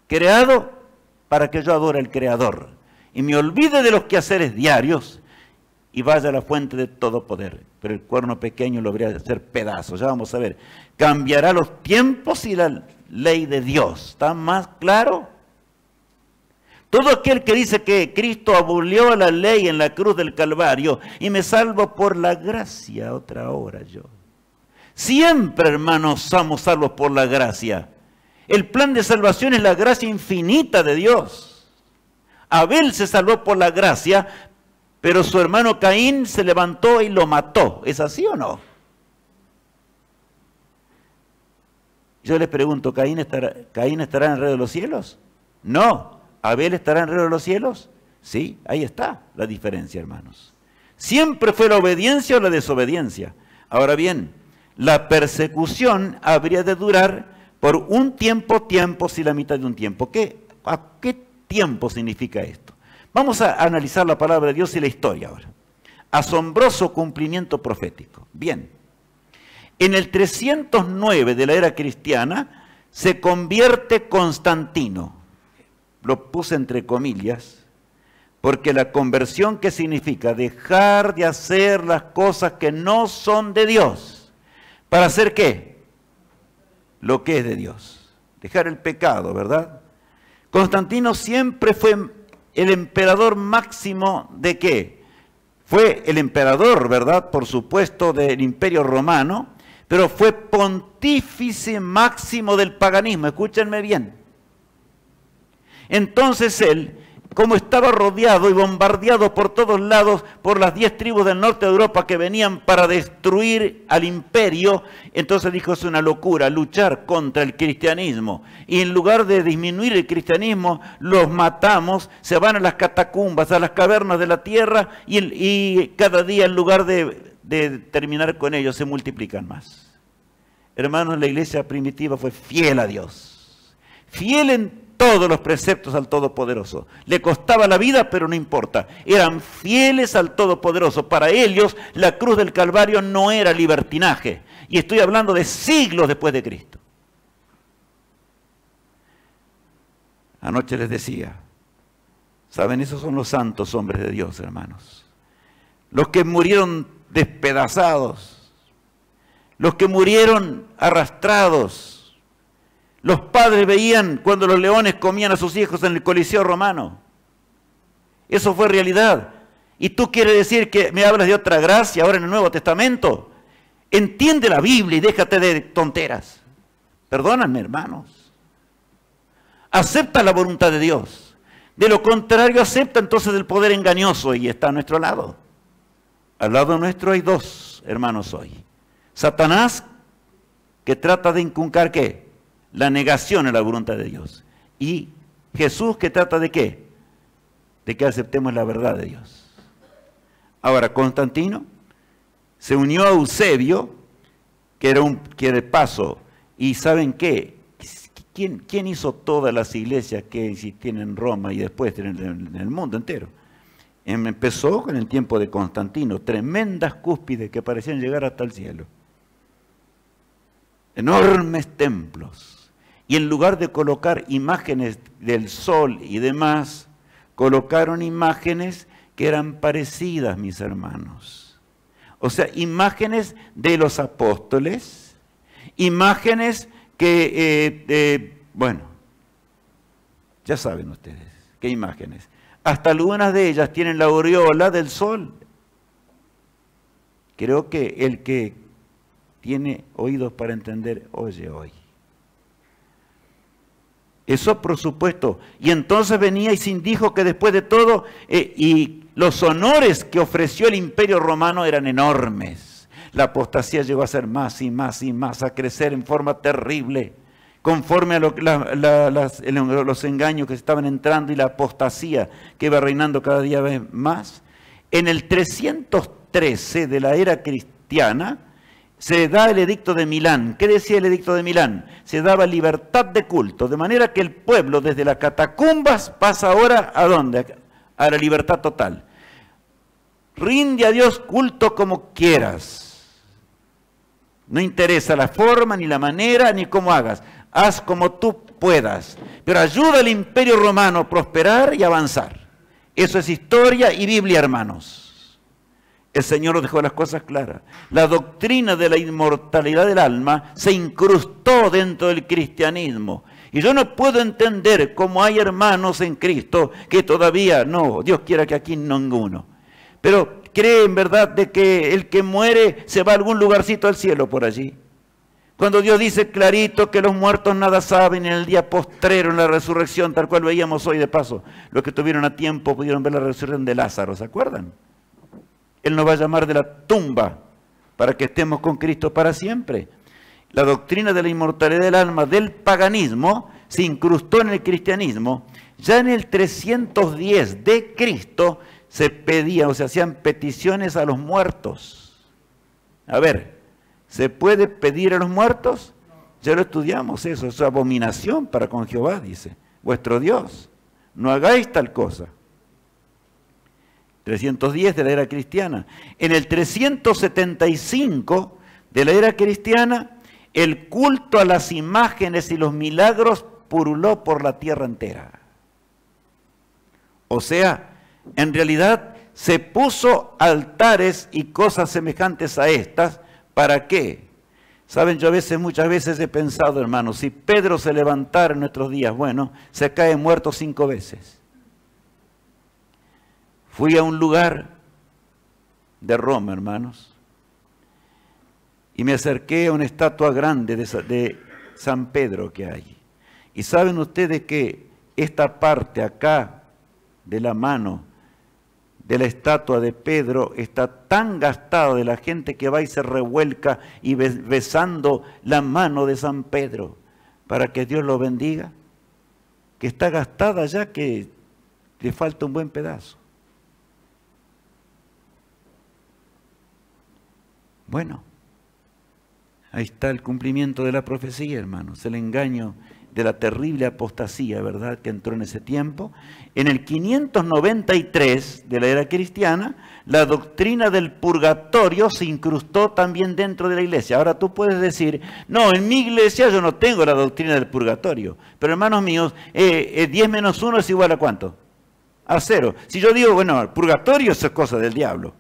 Creado para que yo adore al Creador y me olvide de los quehaceres diarios y vaya a la fuente de todo poder. Pero el cuerno pequeño lo habría de hacer pedazos. Ya vamos a ver. Cambiará los tiempos y la ley de Dios. ¿Está más claro? Todo aquel que dice que Cristo abolió la ley en la cruz del Calvario y me salvo por la gracia, otra hora yo. Siempre, hermanos, somos salvos por la gracia. El plan de salvación es la gracia infinita de Dios. Abel se salvó por la gracia, pero su hermano Caín se levantó y lo mató. ¿Es así o no? Yo les pregunto, ¿Caín estará en el reino de los cielos? No. ¿Abel estará en el reino de los cielos? Sí, ahí está la diferencia, hermanos. Siempre fue la obediencia o la desobediencia. Ahora bien, la persecución habría de durar por un tiempo, tiempos y la mitad de un tiempo. ¿A qué tiempo significa esto? Vamos a analizar la palabra de Dios y la historia ahora. Asombroso cumplimiento profético. Bien, en el 309 de la era cristiana se convierte Constantino. Lo puse entre comillas, porque la conversión, ¿qué significa? Dejar de hacer las cosas que no son de Dios. ¿Para hacer qué? Lo que es de Dios. Dejar el pecado, ¿verdad? Constantino siempre fue el emperador máximo ¿de qué? Fue el emperador, ¿verdad? Por supuesto, del Imperio Romano, pero fue pontífice máximo del paganismo. Escúchenme bien. Entonces él, como estaba rodeado y bombardeado por todos lados por las 10 tribus del norte de Europa que venían para destruir al imperio, entonces dijo, es una locura luchar contra el cristianismo. Y en lugar de disminuir el cristianismo, los matamos, se van a las catacumbas, a las cavernas de la tierra, y cada día en lugar de terminar con ellos, se multiplican más. Hermanos, la iglesia primitiva fue fiel a Dios, fiel en todos los preceptos al Todopoderoso. Le costaba la vida, pero no importa. Eran fieles al Todopoderoso. Para ellos, la cruz del Calvario no era libertinaje. Y estoy hablando de siglos después de Cristo. Anoche les decía, ¿saben? Esos son los santos hombres de Dios, hermanos. Los que murieron despedazados. Los que murieron arrastrados. Los padres veían cuando los leones comían a sus hijos en el Coliseo romano. Eso fue realidad. ¿Y tú quieres decir que me hablas de otra gracia ahora en el Nuevo Testamento? Entiende la Biblia y déjate de tonteras. Perdóname, hermanos. Acepta la voluntad de Dios. De lo contrario, acepta entonces el poder engañoso y está a nuestro lado. Al lado nuestro hay dos hermanos hoy. Satanás, que trata de inculcar ¿qué? La negación a la voluntad de Dios. Y Jesús, que trata de ¿qué? De que aceptemos la verdad de Dios. Ahora, Constantino se unió a Eusebio, que era el paso. ¿Y saben qué? ¿Quién hizo todas las iglesias que existían en Roma y después en el mundo entero? Empezó con el tiempo de Constantino, tremendas cúspides que parecían llegar hasta el cielo. Enormes templos. Y en lugar de colocar imágenes del sol y demás, colocaron imágenes que eran parecidas, mis hermanos. O sea, imágenes de los apóstoles, imágenes que, bueno, ya saben ustedes, qué imágenes. Hasta algunas de ellas tienen la aureola del sol. Creo que el que tiene oídos para entender, oye hoy. Eso por supuesto. Y entonces venía y se dijo que después de todo, y los honores que ofreció el Imperio Romano eran enormes. La apostasía llegó a ser más y más y más, a crecer en forma terrible, conforme a los engaños que estaban entrando y la apostasía que iba reinando cada día más. En el 313 de la era cristiana, se da el edicto de Milán. ¿Qué decía el edicto de Milán? Se daba libertad de culto, de manera que el pueblo desde las catacumbas pasa ahora ¿a dónde? A la libertad total. Rinde a Dios culto como quieras. No interesa la forma, ni la manera, ni cómo hagas. Haz como tú puedas. Pero ayuda al Imperio Romano a prosperar y avanzar. Eso es historia y Biblia, hermanos. El Señor nos dejó las cosas claras. La doctrina de la inmortalidad del alma se incrustó dentro del cristianismo. Y yo no puedo entender cómo hay hermanos en Cristo que todavía, no, Dios quiera que aquí ninguno, pero creen, ¿verdad?, de que el que muere se va a algún lugarcito al cielo por allí. Cuando Dios dice clarito que los muertos nada saben, en el día postrero, en la resurrección, tal cual veíamos hoy de paso, los que estuvieron a tiempo pudieron ver la resurrección de Lázaro, ¿se acuerdan? Él nos va a llamar de la tumba para que estemos con Cristo para siempre. La doctrina de la inmortalidad del alma del paganismo se incrustó en el cristianismo. Ya en el 310 de Cristo se pedían o se hacían peticiones a los muertos. A ver, ¿se puede pedir a los muertos? Ya lo estudiamos eso, es abominación para con Jehová, dice, vuestro Dios. No hagáis tal cosa. 310 de la era cristiana. En el 375 de la era cristiana, el culto a las imágenes y los milagros pululó por la tierra entera. O sea, en realidad se puso altares y cosas semejantes a estas. ¿Para qué? Saben, yo muchas veces he pensado, hermanos, si Pedro se levantara en nuestros días, bueno, se cae muerto 5 veces. Fui a un lugar de Roma, hermanos, y me acerqué a una estatua grande de San Pedro que hay. Y saben ustedes que esta parte acá de la mano de la estatua de Pedro está tan gastada de la gente que va y se revuelca y besando la mano de San Pedro para que Dios lo bendiga, que está gastada ya que le falta un buen pedazo. Bueno, ahí está el cumplimiento de la profecía, hermanos, el engaño de la terrible apostasía, ¿verdad?, que entró en ese tiempo. En el 593 de la era cristiana, la doctrina del purgatorio se incrustó también dentro de la iglesia. Ahora tú puedes decir, no, en mi iglesia yo no tengo la doctrina del purgatorio. Pero hermanos míos, 10 menos 1 es igual a ¿cuánto? A 0. Si yo digo, bueno, el purgatorio es cosa del diablo,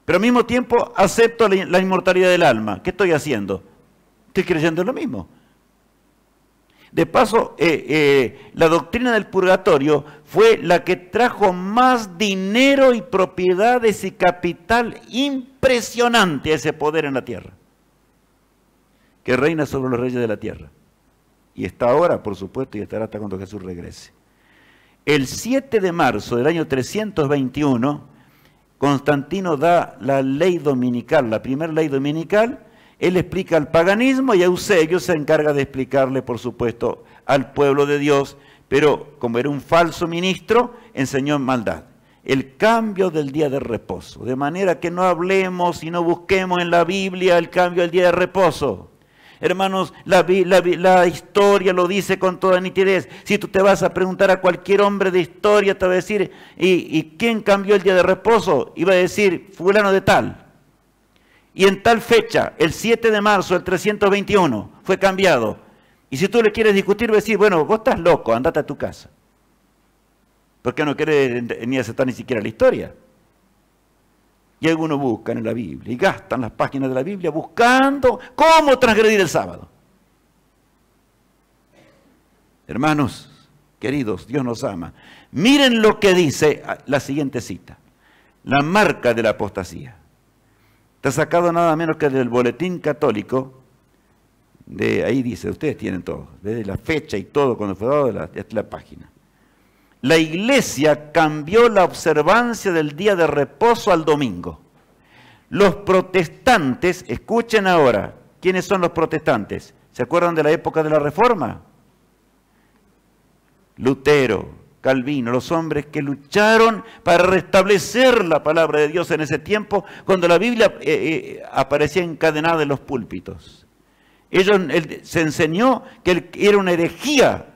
pero al mismo tiempo acepto la inmortalidad del alma, ¿qué estoy haciendo? Estoy creyendo en lo mismo. De paso, la doctrina del purgatorio fue la que trajo más dinero y propiedades y capital impresionante a ese poder en la tierra, que reina sobre los reyes de la tierra. Y está ahora, por supuesto, y estará hasta cuando Jesús regrese. El 7 de marzo del año 321, Constantino da la ley dominical, la primera ley dominical. Él explica el paganismo y Eusebio se encarga de explicarle, por supuesto, al pueblo de Dios, pero como era un falso ministro, enseñó en maldad. El cambio del día de reposo, de manera que no hablemos y no busquemos en la Biblia el cambio del día de reposo. Hermanos, la historia lo dice con toda nitidez. Si tú te vas a preguntar a cualquier hombre de historia, te va a decir, ¿y quién cambió el día de reposo? Y va a decir, fulano de tal. Y en tal fecha, el 7 de marzo del 321, fue cambiado. Y si tú le quieres discutir, va a decir, bueno, vos estás loco, andate a tu casa. Porque no querés ni aceptar ni siquiera la historia. Y algunos buscan en la Biblia y gastan las páginas de la Biblia buscando cómo transgredir el sábado. Hermanos, queridos, Dios nos ama. Miren lo que dice la siguiente cita. La marca de la apostasía. Está sacado nada menos que del Boletín Católico. Ahí dice, ustedes tienen todo, desde la fecha y todo, cuando fue dado la página. La iglesia cambió la observancia del día de reposo al domingo. Los protestantes, escuchen ahora, ¿quiénes son los protestantes? ¿Se acuerdan de la época de la Reforma? Lutero, Calvino, los hombres que lucharon para restablecer la palabra de Dios en ese tiempo, cuando la Biblia aparecía encadenada en los púlpitos. Se enseñó que era una herejía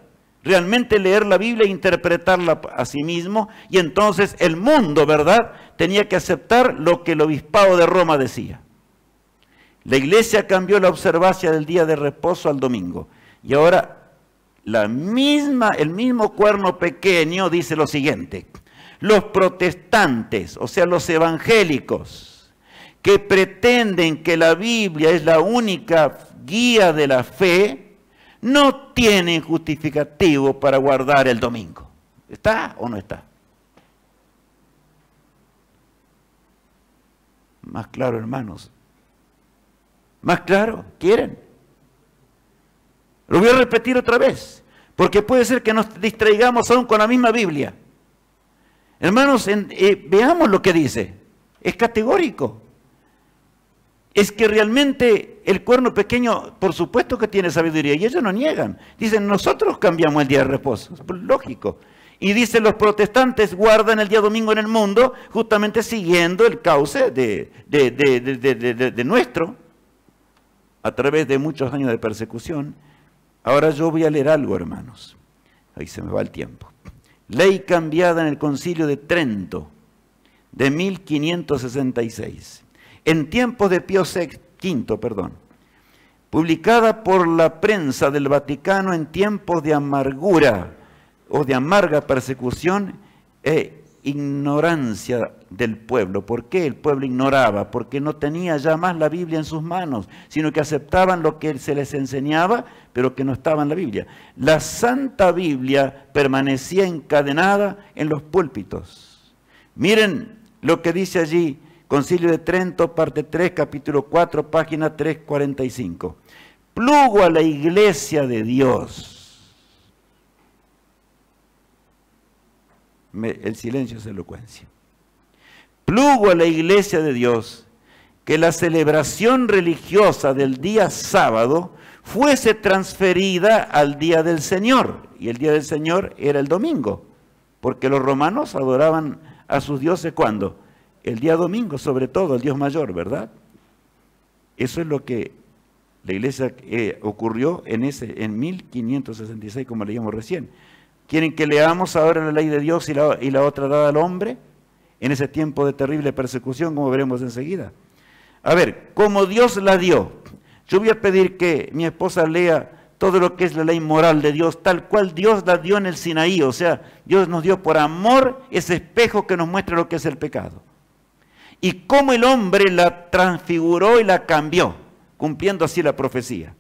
realmente leer la Biblia e interpretarla a sí mismo, y entonces el mundo, ¿verdad?, tenía que aceptar lo que el obispado de Roma decía. La iglesia cambió la observancia del día de reposo al domingo, y ahora el mismo cuerno pequeño dice lo siguiente: los protestantes, o sea, los evangélicos, que pretenden que la Biblia es la única guía de la fe, no tienen justificativo para guardar el domingo. ¿Está o no está? Más claro, hermanos. ¿Más claro? ¿Quieren? Lo voy a repetir otra vez, porque puede ser que nos distraigamos aún con la misma Biblia. Hermanos, veamos lo que dice. Es categórico. Es que realmente el cuerno pequeño, por supuesto que tiene sabiduría, y ellos no niegan. Dicen, nosotros cambiamos el día de reposo. Es lógico. Y dicen, los protestantes guardan el día domingo en el mundo, justamente siguiendo el cauce de nuestro, a través de muchos años de persecución. Ahora yo voy a leer algo, hermanos. Ahí se me va el tiempo. Ley cambiada en el Concilio de Trento, de 1566. En tiempos de Pío V, publicada por la prensa del Vaticano en tiempos de amargura o de amarga persecución e ignorancia del pueblo. ¿Por qué el pueblo ignoraba? Porque no tenía ya más la Biblia en sus manos, sino que aceptaban lo que se les enseñaba, pero que no estaba en la Biblia. La Santa Biblia permanecía encadenada en los púlpitos. Miren lo que dice allí, Concilio de Trento, parte 3, capítulo 4, página 345. Plugo a la iglesia de Dios. El silencio es elocuencia. Plugo a la iglesia de Dios que la celebración religiosa del día sábado fuese transferida al día del Señor. Y el día del Señor era el domingo, porque los romanos adoraban a sus dioses ¿cuándo? El día domingo, sobre todo, el Dios mayor, ¿verdad? Eso es lo que la iglesia ocurrió en 1566, como leíamos recién. ¿Quieren que leamos ahora la ley de Dios y la otra dada al hombre? En ese tiempo de terrible persecución, como veremos enseguida. A ver, como Dios la dio, yo voy a pedir que mi esposa lea todo lo que es la ley moral de Dios, tal cual Dios la dio en el Sinaí. O sea, Dios nos dio por amor ese espejo que nos muestra lo que es el pecado. Y cómo el hombre la transfiguró y la cambió, cumpliendo así la profecía.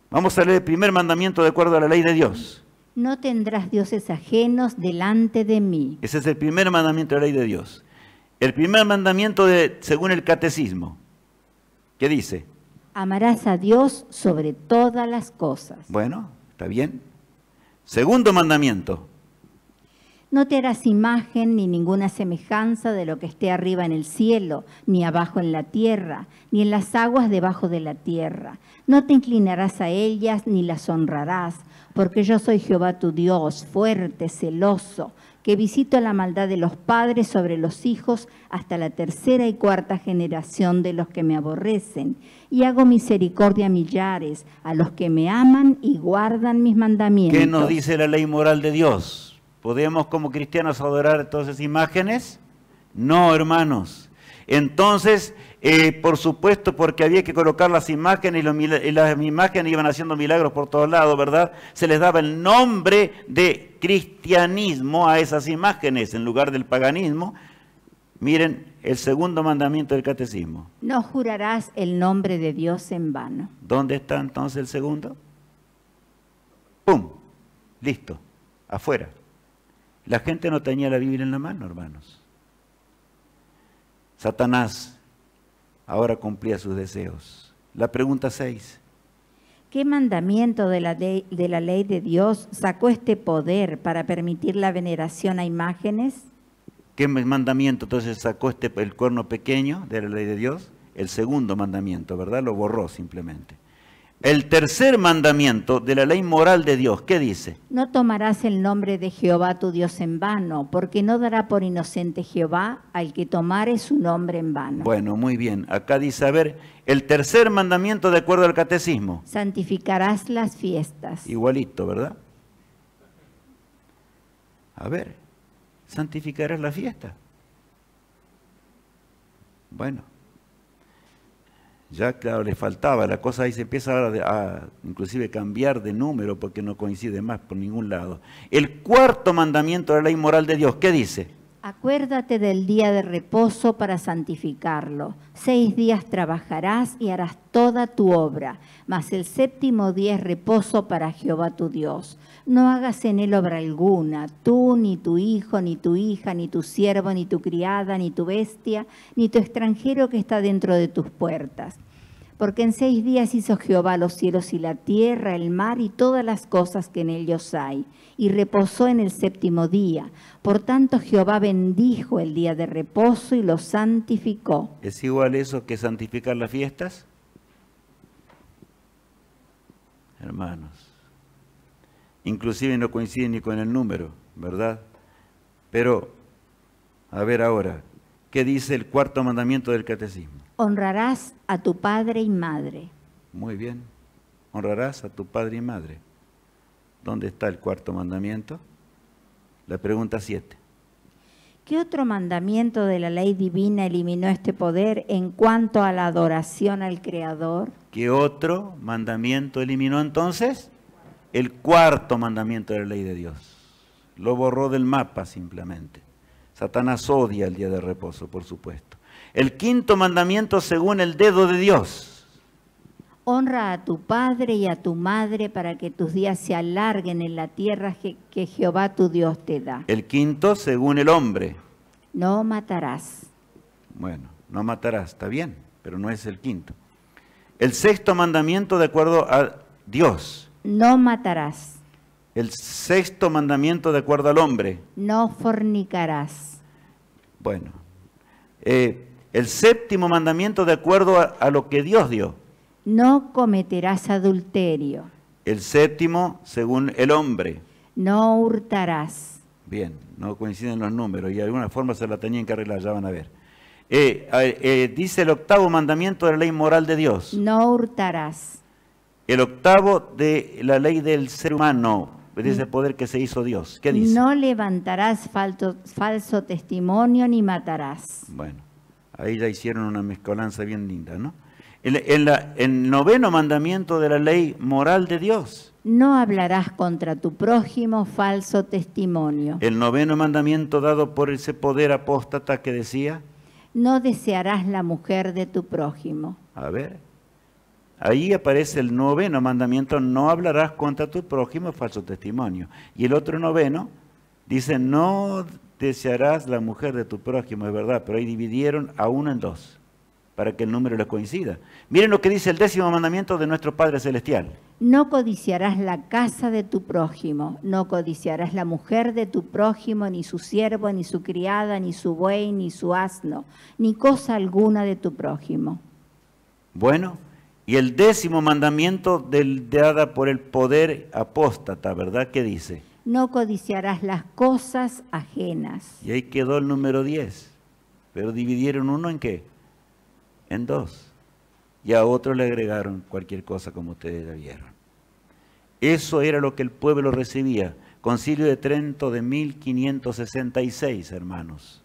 Vamos a leer el primer mandamiento de acuerdo a la ley de Dios. No tendrás dioses ajenos delante de mí. Ese es el primer mandamiento de la ley de Dios. El primer mandamiento según el catecismo. ¿Qué dice? Amarás a Dios sobre todas las cosas. Bueno, está bien. Segundo mandamiento. No te harás imagen ni ninguna semejanza de lo que esté arriba en el cielo, ni abajo en la tierra, ni en las aguas debajo de la tierra. No te inclinarás a ellas ni las honrarás, porque yo soy Jehová tu Dios, fuerte, celoso, que visito la maldad de los padres sobre los hijos hasta la tercera y cuarta generación de los que me aborrecen, y hago misericordia a millares, a los que me aman y guardan mis mandamientos. ¿Qué nos dice la ley moral de Dios? ¿Podemos como cristianos adorar todas esas imágenes? No, hermanos. Entonces, por supuesto, porque había que colocar las imágenes y las imágenes iban haciendo milagros por todos lados, ¿verdad? Se les daba el nombre de cristianismo a esas imágenes en lugar del paganismo. Miren el segundo mandamiento del catecismo. No jurarás el nombre de Dios en vano. ¿Dónde está entonces el segundo? ¡Pum! Listo. Afuera. La gente no tenía la Biblia en la mano, hermanos. Satanás ahora cumplía sus deseos. La pregunta 6. ¿Qué mandamiento de la ley de Dios sacó este poder para permitir la veneración a imágenes? ¿Qué mandamiento entonces sacó el cuerno pequeño de la ley de Dios? El segundo mandamiento, ¿verdad? Lo borró simplemente. El tercer mandamiento de la ley moral de Dios, ¿qué dice? No tomarás el nombre de Jehová tu Dios en vano, porque no dará por inocente Jehová al que tomare su nombre en vano. Bueno, muy bien. Acá dice, a ver, el tercer mandamiento de acuerdo al catecismo. Santificarás las fiestas. Igualito, ¿verdad? A ver, santificarás la fiesta. Bueno. Ya, claro, le faltaba, la cosa ahí se empieza ahora a inclusive cambiar de número porque no coincide más por ningún lado. El cuarto mandamiento de la ley moral de Dios, ¿qué dice? Acuérdate del día de reposo para santificarlo. 6 días trabajarás y harás toda tu obra, mas el 7º día es reposo para Jehová tu Dios. No hagas en él obra alguna, tú, ni tu hijo, ni tu hija, ni tu siervo, ni tu criada, ni tu bestia, ni tu extranjero que está dentro de tus puertas. Porque en 6 días hizo Jehová los cielos y la tierra, el mar y todas las cosas que en ellos hay, y reposó en el 7º día. Por tanto Jehová bendijo el día de reposo y lo santificó. ¿Es igual eso que santificar las fiestas? Hermanos, inclusive no coincide ni con el número, ¿verdad? Pero, a ver ahora, ¿qué dice el 4º mandamiento del catecismo? Honrarás a tu padre y madre. Muy bien, honrarás a tu padre y madre. ¿Dónde está el 4º mandamiento? La pregunta 7. ¿Qué otro mandamiento de la ley divina eliminó este poder en cuanto a la adoración al Creador? ¿Qué otro mandamiento eliminó entonces? El 4º mandamiento de la ley de Dios. Lo borró del mapa simplemente. Satanás odia el día de reposo, por supuesto. El 5º mandamiento según el dedo de Dios. Honra a tu padre y a tu madre para que tus días se alarguen en la tierra que Jehová tu Dios te da. El 5º según el hombre. No matarás. Bueno, no matarás, está bien, pero no es el 5º. El 6º mandamiento de acuerdo a Dios. No matarás. El 6º mandamiento de acuerdo al hombre. No fornicarás. Bueno, el 7º mandamiento de acuerdo a lo que Dios dio. No cometerás adulterio. El 7º según el hombre. No hurtarás. Bien, no coinciden los números y de alguna forma se la tenían que arreglar, ya van a ver. Dice el 8º mandamiento de la ley moral de Dios. No hurtarás. El 8º de la ley del ser humano, de ese poder que se hizo Dios. ¿Qué dice? No levantarás falso testimonio ni matarás. Bueno, ahí ya hicieron una mezcolanza bien linda, ¿no? El 9º mandamiento de la ley moral de Dios. No hablarás contra tu prójimo falso testimonio. El 9º mandamiento dado por ese poder apóstata que decía. No desearás la mujer de tu prójimo. A ver, ahí aparece el 9º mandamiento, no hablarás contra tu prójimo falso testimonio. Y el otro 9º dice, no desearás la mujer de tu prójimo, es verdad, pero ahí dividieron a uno en dos, para que el número les coincida. Miren lo que dice el 10º mandamiento de nuestro Padre Celestial. No codiciarás la casa de tu prójimo, no codiciarás la mujer de tu prójimo, ni su siervo, ni su criada, ni su buey, ni su asno, ni cosa alguna de tu prójimo. Bueno, y el 10º mandamiento dada por el poder apóstata, ¿verdad? ¿Qué dice? No codiciarás las cosas ajenas. Y ahí quedó el número 10, pero dividieron uno en ¿qué? En dos. Y a otro le agregaron cualquier cosa como ustedes ya vieron. Eso era lo que el pueblo recibía. Concilio de Trento de 1566, hermanos.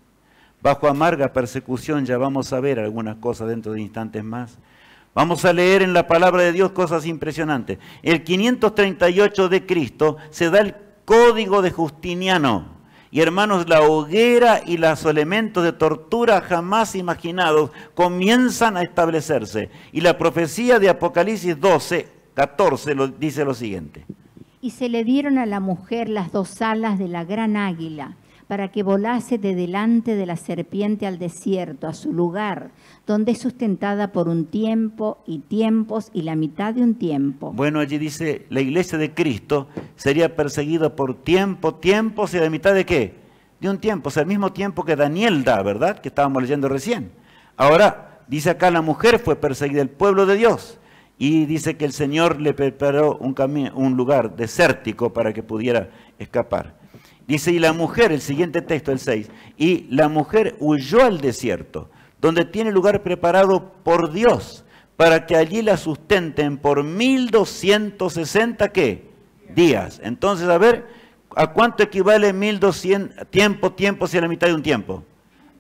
Bajo amarga persecución, ya vamos a ver algunas cosas dentro de instantes más. Vamos a leer en la palabra de Dios cosas impresionantes. El 538 de Cristo se da el código de Justiniano. Y hermanos, la hoguera y los elementos de tortura jamás imaginados comienzan a establecerse. Y la profecía de Apocalipsis 14 dice lo siguiente. Y se le dieron a la mujer las 2 alas de la gran águila, para que volase de delante de la serpiente al desierto, a su lugar, donde es sustentada por un tiempo y tiempos y la mitad de un tiempo. Bueno, allí dice, la iglesia de Cristo sería perseguida por tiempos y la mitad de ¿qué? De un tiempo, o sea, el mismo tiempo que Daniel da, ¿verdad? Que estábamos leyendo recién. Ahora, dice acá, la mujer fue perseguida, el pueblo de Dios, y dice que el Señor le preparó un lugar desértico para que pudiera escapar. Dice, y la mujer, el siguiente texto, el 6, y la mujer huyó al desierto, donde tiene lugar preparado por Dios, para que allí la sustenten por 1260, ¿qué? Días. Entonces, a ver, ¿a cuánto equivale 1200 tiempos y a la mitad de un tiempo?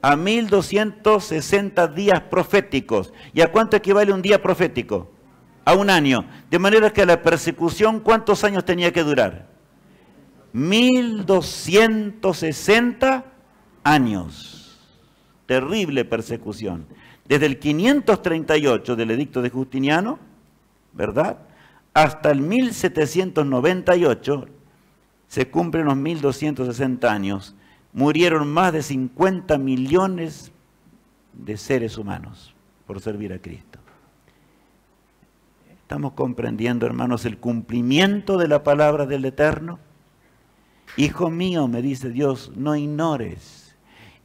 A 1260 días proféticos. ¿Y a cuánto equivale un día profético? A un año. De manera que la persecución, ¿cuántos años tenía que durar? 1260 años. Terrible persecución. Desde el 538 del edicto de Justiniano, ¿verdad?, hasta el 1798, se cumplen los 1260 años, murieron más de 50 millones de seres humanos por servir a Cristo. ¿Estamos comprendiendo, hermanos, el cumplimiento de la palabra del Eterno? Hijo mío, me dice Dios, no ignores.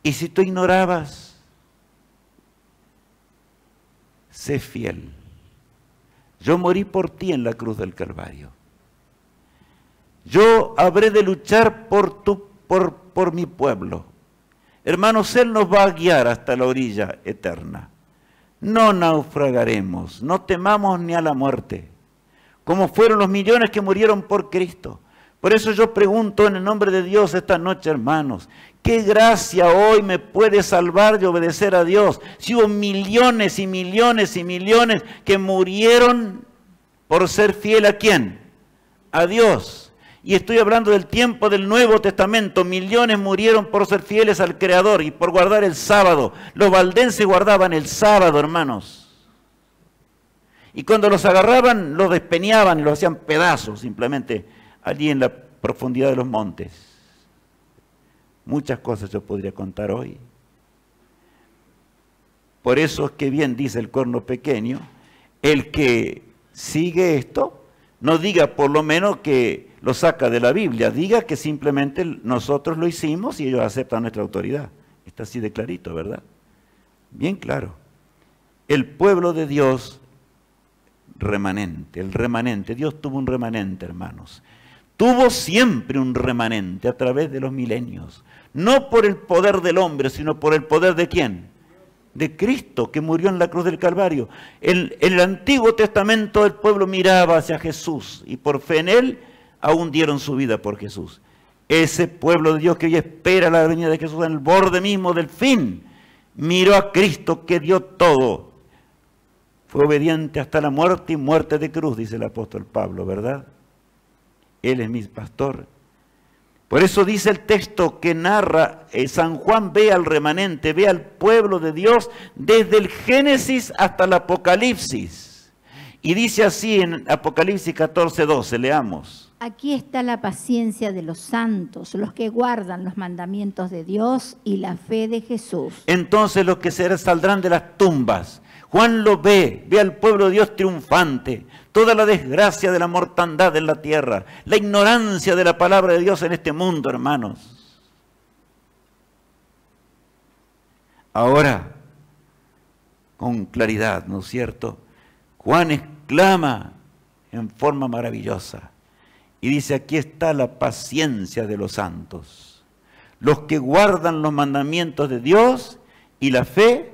Y si tú ignorabas, sé fiel. Yo morí por ti en la cruz del Calvario. Yo habré de luchar por mi pueblo. Hermanos, Él nos va a guiar hasta la orilla eterna. No naufragaremos, no temamos ni a la muerte, como fueron los millones que murieron por Cristo. Por eso yo pregunto en el nombre de Dios esta noche, hermanos, ¿qué gracia hoy me puede salvar de obedecer a Dios? Si hubo millones y millones y millones que murieron por ser fiel ¿a quién? A Dios. Y estoy hablando del tiempo del Nuevo Testamento. Millones murieron por ser fieles al Creador y por guardar el sábado. Los valdenses guardaban el sábado, hermanos. Y cuando los agarraban, los despeñaban y los hacían pedazos, simplemente, allí en la profundidad de los montes. Muchas cosas yo podría contar hoy. Por eso es que bien dice el corno pequeño, el que sigue esto, no diga por lo menos que lo saca de la Biblia, diga que simplemente nosotros lo hicimos y ellos aceptan nuestra autoridad. Está así de clarito, ¿verdad? Bien claro. El pueblo de Dios, remanente, el remanente, Dios tuvo un remanente, hermanos. Tuvo siempre un remanente a través de los milenios. No por el poder del hombre, sino por el poder de ¿quién? De Cristo, que murió en la cruz del Calvario. En el Antiguo Testamento el pueblo miraba hacia Jesús y por fe en Él aún dieron su vida por Jesús. Ese pueblo de Dios que hoy espera la venida de Jesús en el borde mismo del fin, miró a Cristo que dio todo. Fue obediente hasta la muerte y muerte de cruz, dice el apóstol Pablo, ¿verdad? Él es mi pastor. Por eso dice el texto que narra, San Juan ve al remanente, ve al pueblo de Dios desde el Génesis hasta el Apocalipsis. Y dice así en Apocalipsis 14:12, leamos. Aquí está la paciencia de los santos, los que guardan los mandamientos de Dios y la fe de Jesús. Entonces los que saldrán de las tumbas, Juan lo ve al pueblo de Dios triunfante, toda la desgracia de la mortandad en la tierra, la ignorancia de la palabra de Dios en este mundo, hermanos. Ahora, con claridad, ¿no es cierto? Juan exclama en forma maravillosa y dice, aquí está la paciencia de los santos, los que guardan los mandamientos de Dios y la fe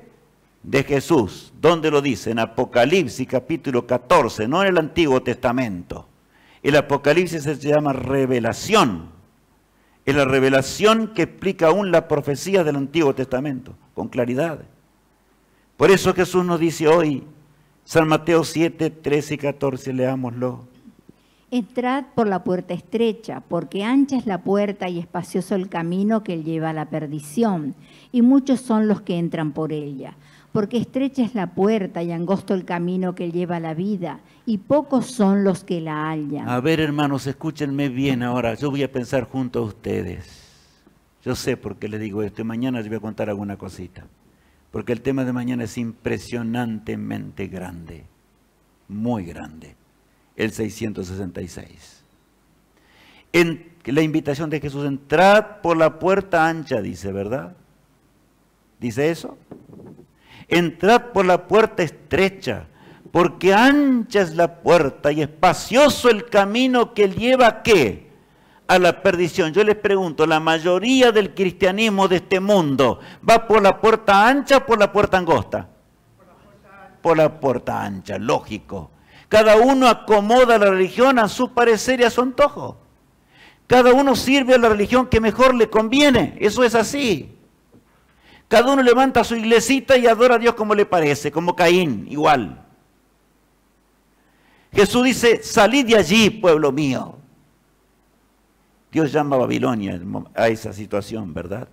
de Jesús. ¿Dónde lo dice? En Apocalipsis capítulo 14, no en el Antiguo Testamento. El Apocalipsis se llama revelación. Es la revelación que explica aún la profecía del Antiguo Testamento, con claridad. Por eso Jesús nos dice hoy, San Mateo 7, 13 y 14, leámoslo. Entrad por la puerta estrecha, porque ancha es la puerta y espacioso el camino que lleva a la perdición, y muchos son los que entran por ella. Porque estrecha es la puerta y angosto el camino que lleva a la vida, y pocos son los que la hallan. A ver, hermanos, escúchenme bien ahora. Yo voy a pensar junto a ustedes. Yo sé por qué les digo esto. Mañana les voy a contar alguna cosita. Porque el tema de mañana es impresionantemente grande. Muy grande. El 666. La invitación de Jesús, entrad por la puerta ancha, dice, ¿verdad? ¿Dice eso? Entrad por la puerta estrecha, porque ancha es la puerta y espacioso el camino que lleva ¿a qué? A la perdición. Yo les pregunto, ¿la mayoría del cristianismo de este mundo va por la puerta ancha o por la puerta angosta? Por la puerta ancha, lógico. Cada uno acomoda la religión a su parecer y a su antojo. Cada uno sirve a la religión que mejor le conviene. Eso es así. Cada uno levanta su iglesita y adora a Dios como le parece, como Caín, igual. Jesús dice, salid de allí, pueblo mío. Dios llama a Babilonia a esa situación, ¿verdad?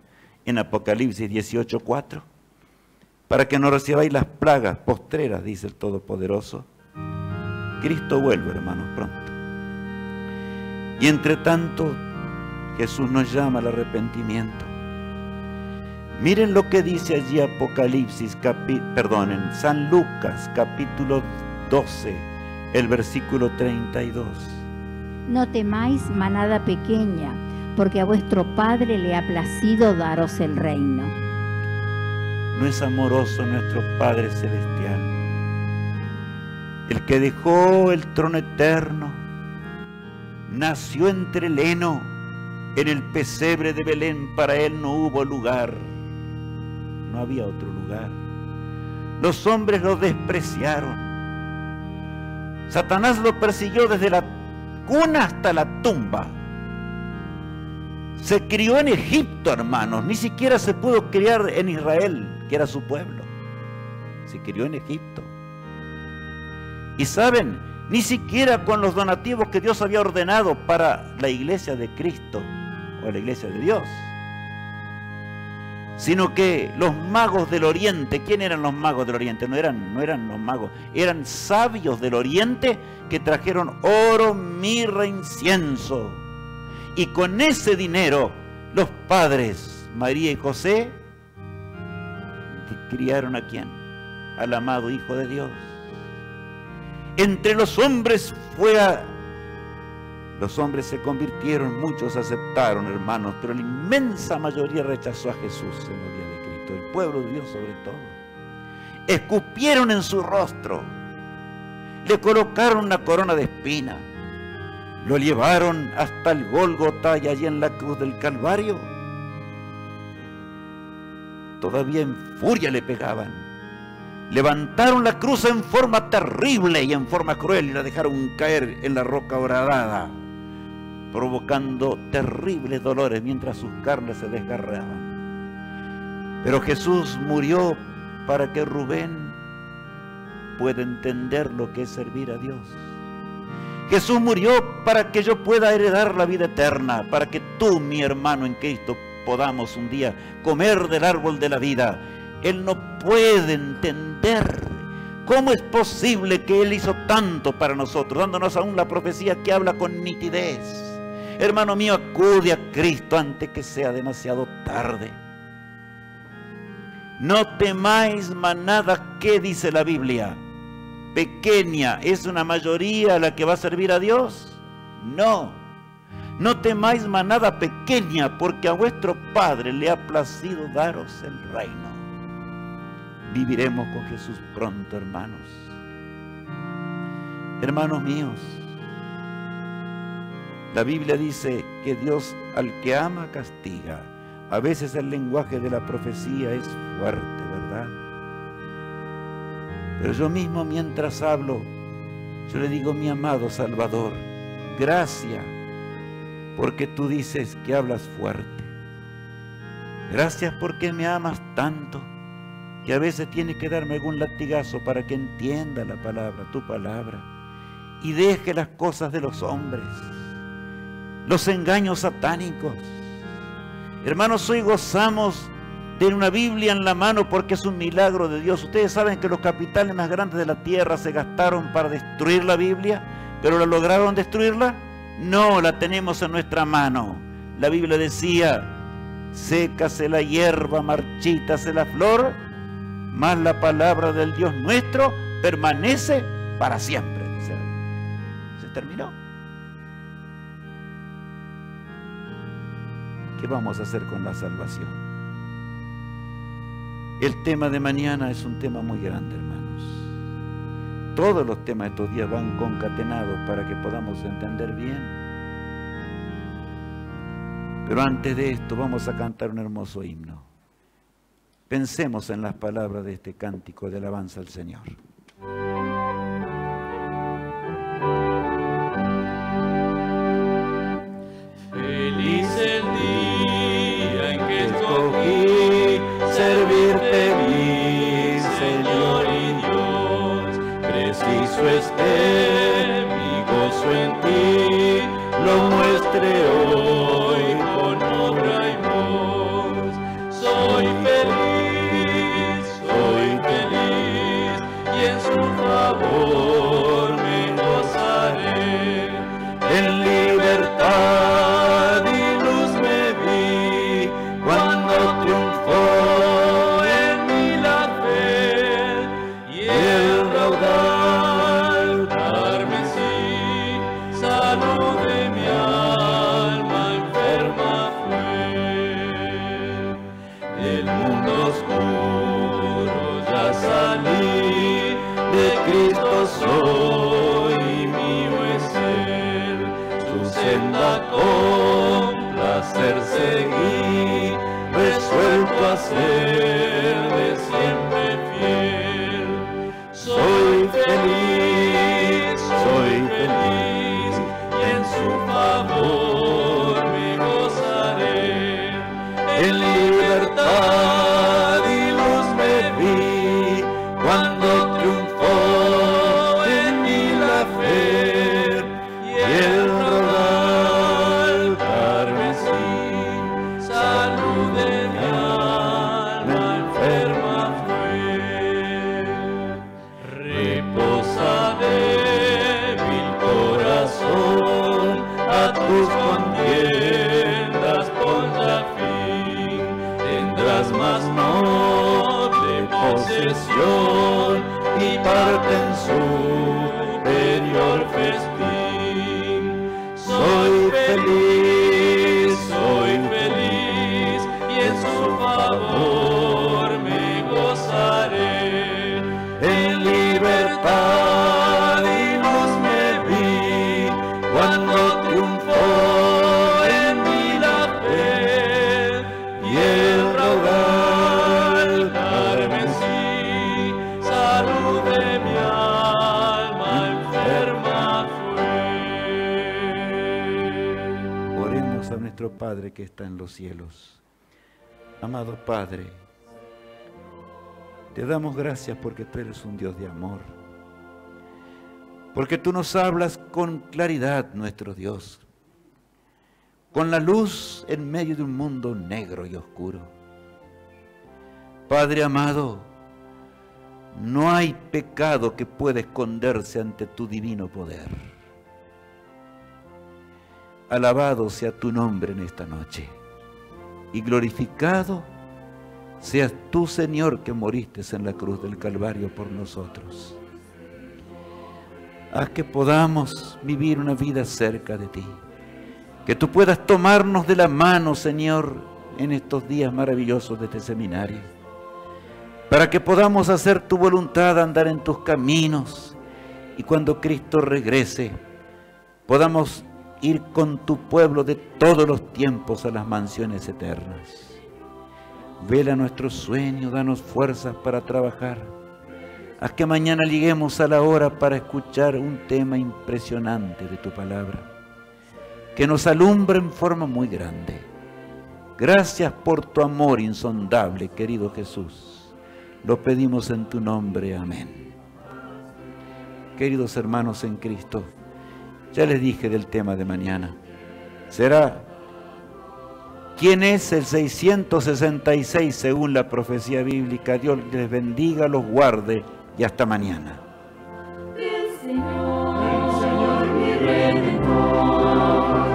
en Apocalipsis 18:4, para que no recibáis las plagas postreras, dice el Todopoderoso. Cristo vuelve, hermanos, pronto. Y entre tanto, Jesús nos llama al arrepentimiento. Miren lo que dice allí Apocalipsis, en San Lucas, capítulo 12, el versículo 32. No temáis, manada pequeña, porque a vuestro Padre le ha placido daros el reino. ¿No es amoroso nuestro Padre Celestial? El que dejó el trono eterno, nació entre el heno, en el pesebre de Belén. Para él no hubo lugar, no había otro lugar. Los hombres lo despreciaron. Satanás lo persiguió desde la cuna hasta la tumba. Se crió en Egipto, hermanos, ni siquiera se pudo criar en Israel, que era su pueblo. Se crió en Egipto. Y saben, ni siquiera con los donativos que Dios había ordenado para la iglesia de Cristo, o la iglesia de Dios, sino que los magos del Oriente, ¿quién eran los magos del Oriente? No eran los magos, eran sabios del Oriente que trajeron oro, mirra, incienso. Y con ese dinero, los padres, María y José, criaron ¿a quién? Al amado Hijo de Dios. Entre los hombres los hombres se convirtieron, muchos aceptaron, hermanos, pero la inmensa mayoría rechazó a Jesús en los días de Cristo, el pueblo de Dios sobre todo. Escupieron en su rostro, le colocaron una corona de espina, lo llevaron hasta el Gólgota y allí en la cruz del Calvario. Todavía en furia le pegaban. Levantaron la cruz en forma terrible y en forma cruel y la dejaron caer en la roca horadada, provocando terribles dolores mientras sus carnes se desgarraban. Pero Jesús murió para que Rubén pueda entender lo que es servir a Dios. Jesús murió para que yo pueda heredar la vida eterna, para que tú, mi hermano en Cristo, podamos un día comer del árbol de la vida. Él no puede entender cómo es posible que Él hizo tanto para nosotros, dándonos aún la profecía que habla con nitidez. Hermano mío, acude a Cristo antes que sea demasiado tarde. No temáis, manada, ¿qué dice la Biblia? Pequeña, ¿es una mayoría la que va a servir a Dios? No. No temáis, manada pequeña, porque a vuestro Padre le ha placido daros el reino. Viviremos con Jesús pronto, hermanos. Hermanos míos, la Biblia dice que Dios al que ama castiga. A veces el lenguaje de la profecía es fuerte, ¿verdad? Pero yo mismo mientras hablo, yo le digo: mi amado Salvador, gracias, porque tú dices que hablas fuerte. Gracias porque me amas tanto, que a veces tienes que darme algún latigazo para que entienda la palabra, tu palabra, y deje las cosas de los hombres, los engaños satánicos. Hermanos, hoy gozamos de una Biblia en la mano porque es un milagro de Dios. Ustedes saben que los capitales más grandes de la tierra se gastaron para destruir la Biblia, pero ¿la lograron destruirla? No, la tenemos en nuestra mano. La Biblia decía: sécase la hierba, marchítase la flor, mas la palabra del Dios nuestro permanece para siempre, dice la Biblia. Se terminó. ¿Qué vamos a hacer con la salvación? El tema de mañana es un tema muy grande, hermanos. Todos los temas de estos días van concatenados para que podamos entender bien. Pero antes de esto vamos a cantar un hermoso himno. Pensemos en las palabras de este cántico de alabanza al Señor. Feliz el día en que escogí servirte, mi Señor y Dios. Preciso esté mi gozo en ti, lo muestre hoy con obra y voz. de Cristo soy, mío es Él, su senda con placer seguí, resuelto a serle siempre fiel. Soy feliz, y en su favor me gozaré. En libertad y luz me vi, cuando triunfó en mí la fe, y el rodar carmesí, salud de mi alma enferma fue. Reposa débil corazón, a tus contiendas pondrá fin, tendrás más noble posesión y parte en superior festín. Soy feliz, y en su favor me gozaré. En libertad y luz me vi, cuando triunfó en mí la fe, y el raudal carmesí, salud de mi alma enferma fue. Oremos a nuestro Padre que está en los cielos. Amado Padre, te damos gracias porque tú eres un Dios de amor, porque tú nos hablas con claridad, nuestro Dios, con la luz en medio de un mundo negro y oscuro. Padre amado, no hay pecado que pueda esconderse ante tu divino poder. Alabado sea tu nombre en esta noche, y glorificado seas tú, Señor, que moriste en la cruz del Calvario por nosotros. Haz que podamos vivir una vida cerca de ti, que tú puedas tomarnos de la mano, Señor, en estos días maravillosos de este seminario, para que podamos hacer tu voluntad, andar en tus caminos, y cuando Cristo regrese, podamos ir con tu pueblo de todos los tiempos a las mansiones eternas. Vela nuestro sueño, danos fuerzas para trabajar. Haz que mañana lleguemos a la hora para escuchar un tema impresionante de tu palabra, que nos alumbra en forma muy grande. Gracias por tu amor insondable, querido Jesús. Lo pedimos en tu nombre. Amén. Queridos hermanos en Cristo, ya les dije del tema de mañana. Será ¿quién es el 666 según la profecía bíblica? Dios les bendiga, los guarde y hasta mañana. El Señor mi Redentor,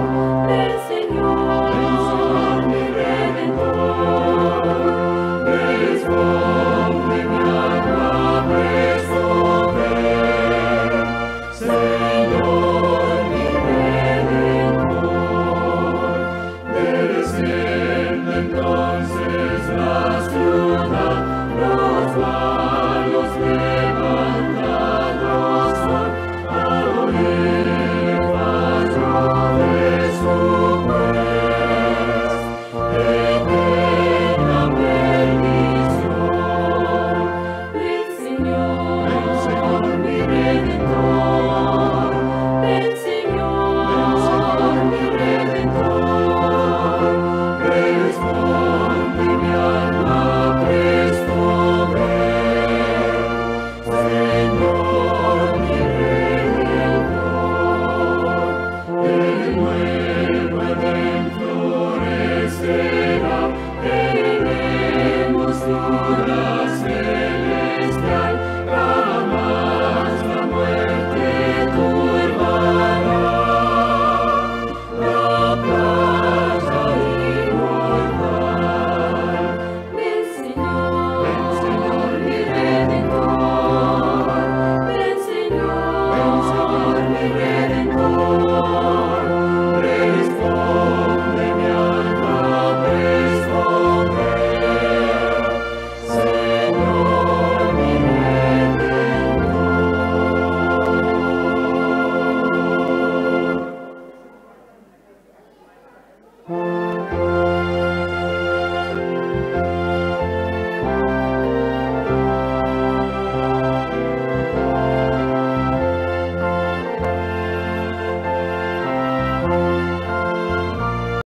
el Señor mi Redentor, responde mi alma presto ver, Señor mi Redentor, desciende entonces la ciudad, nos va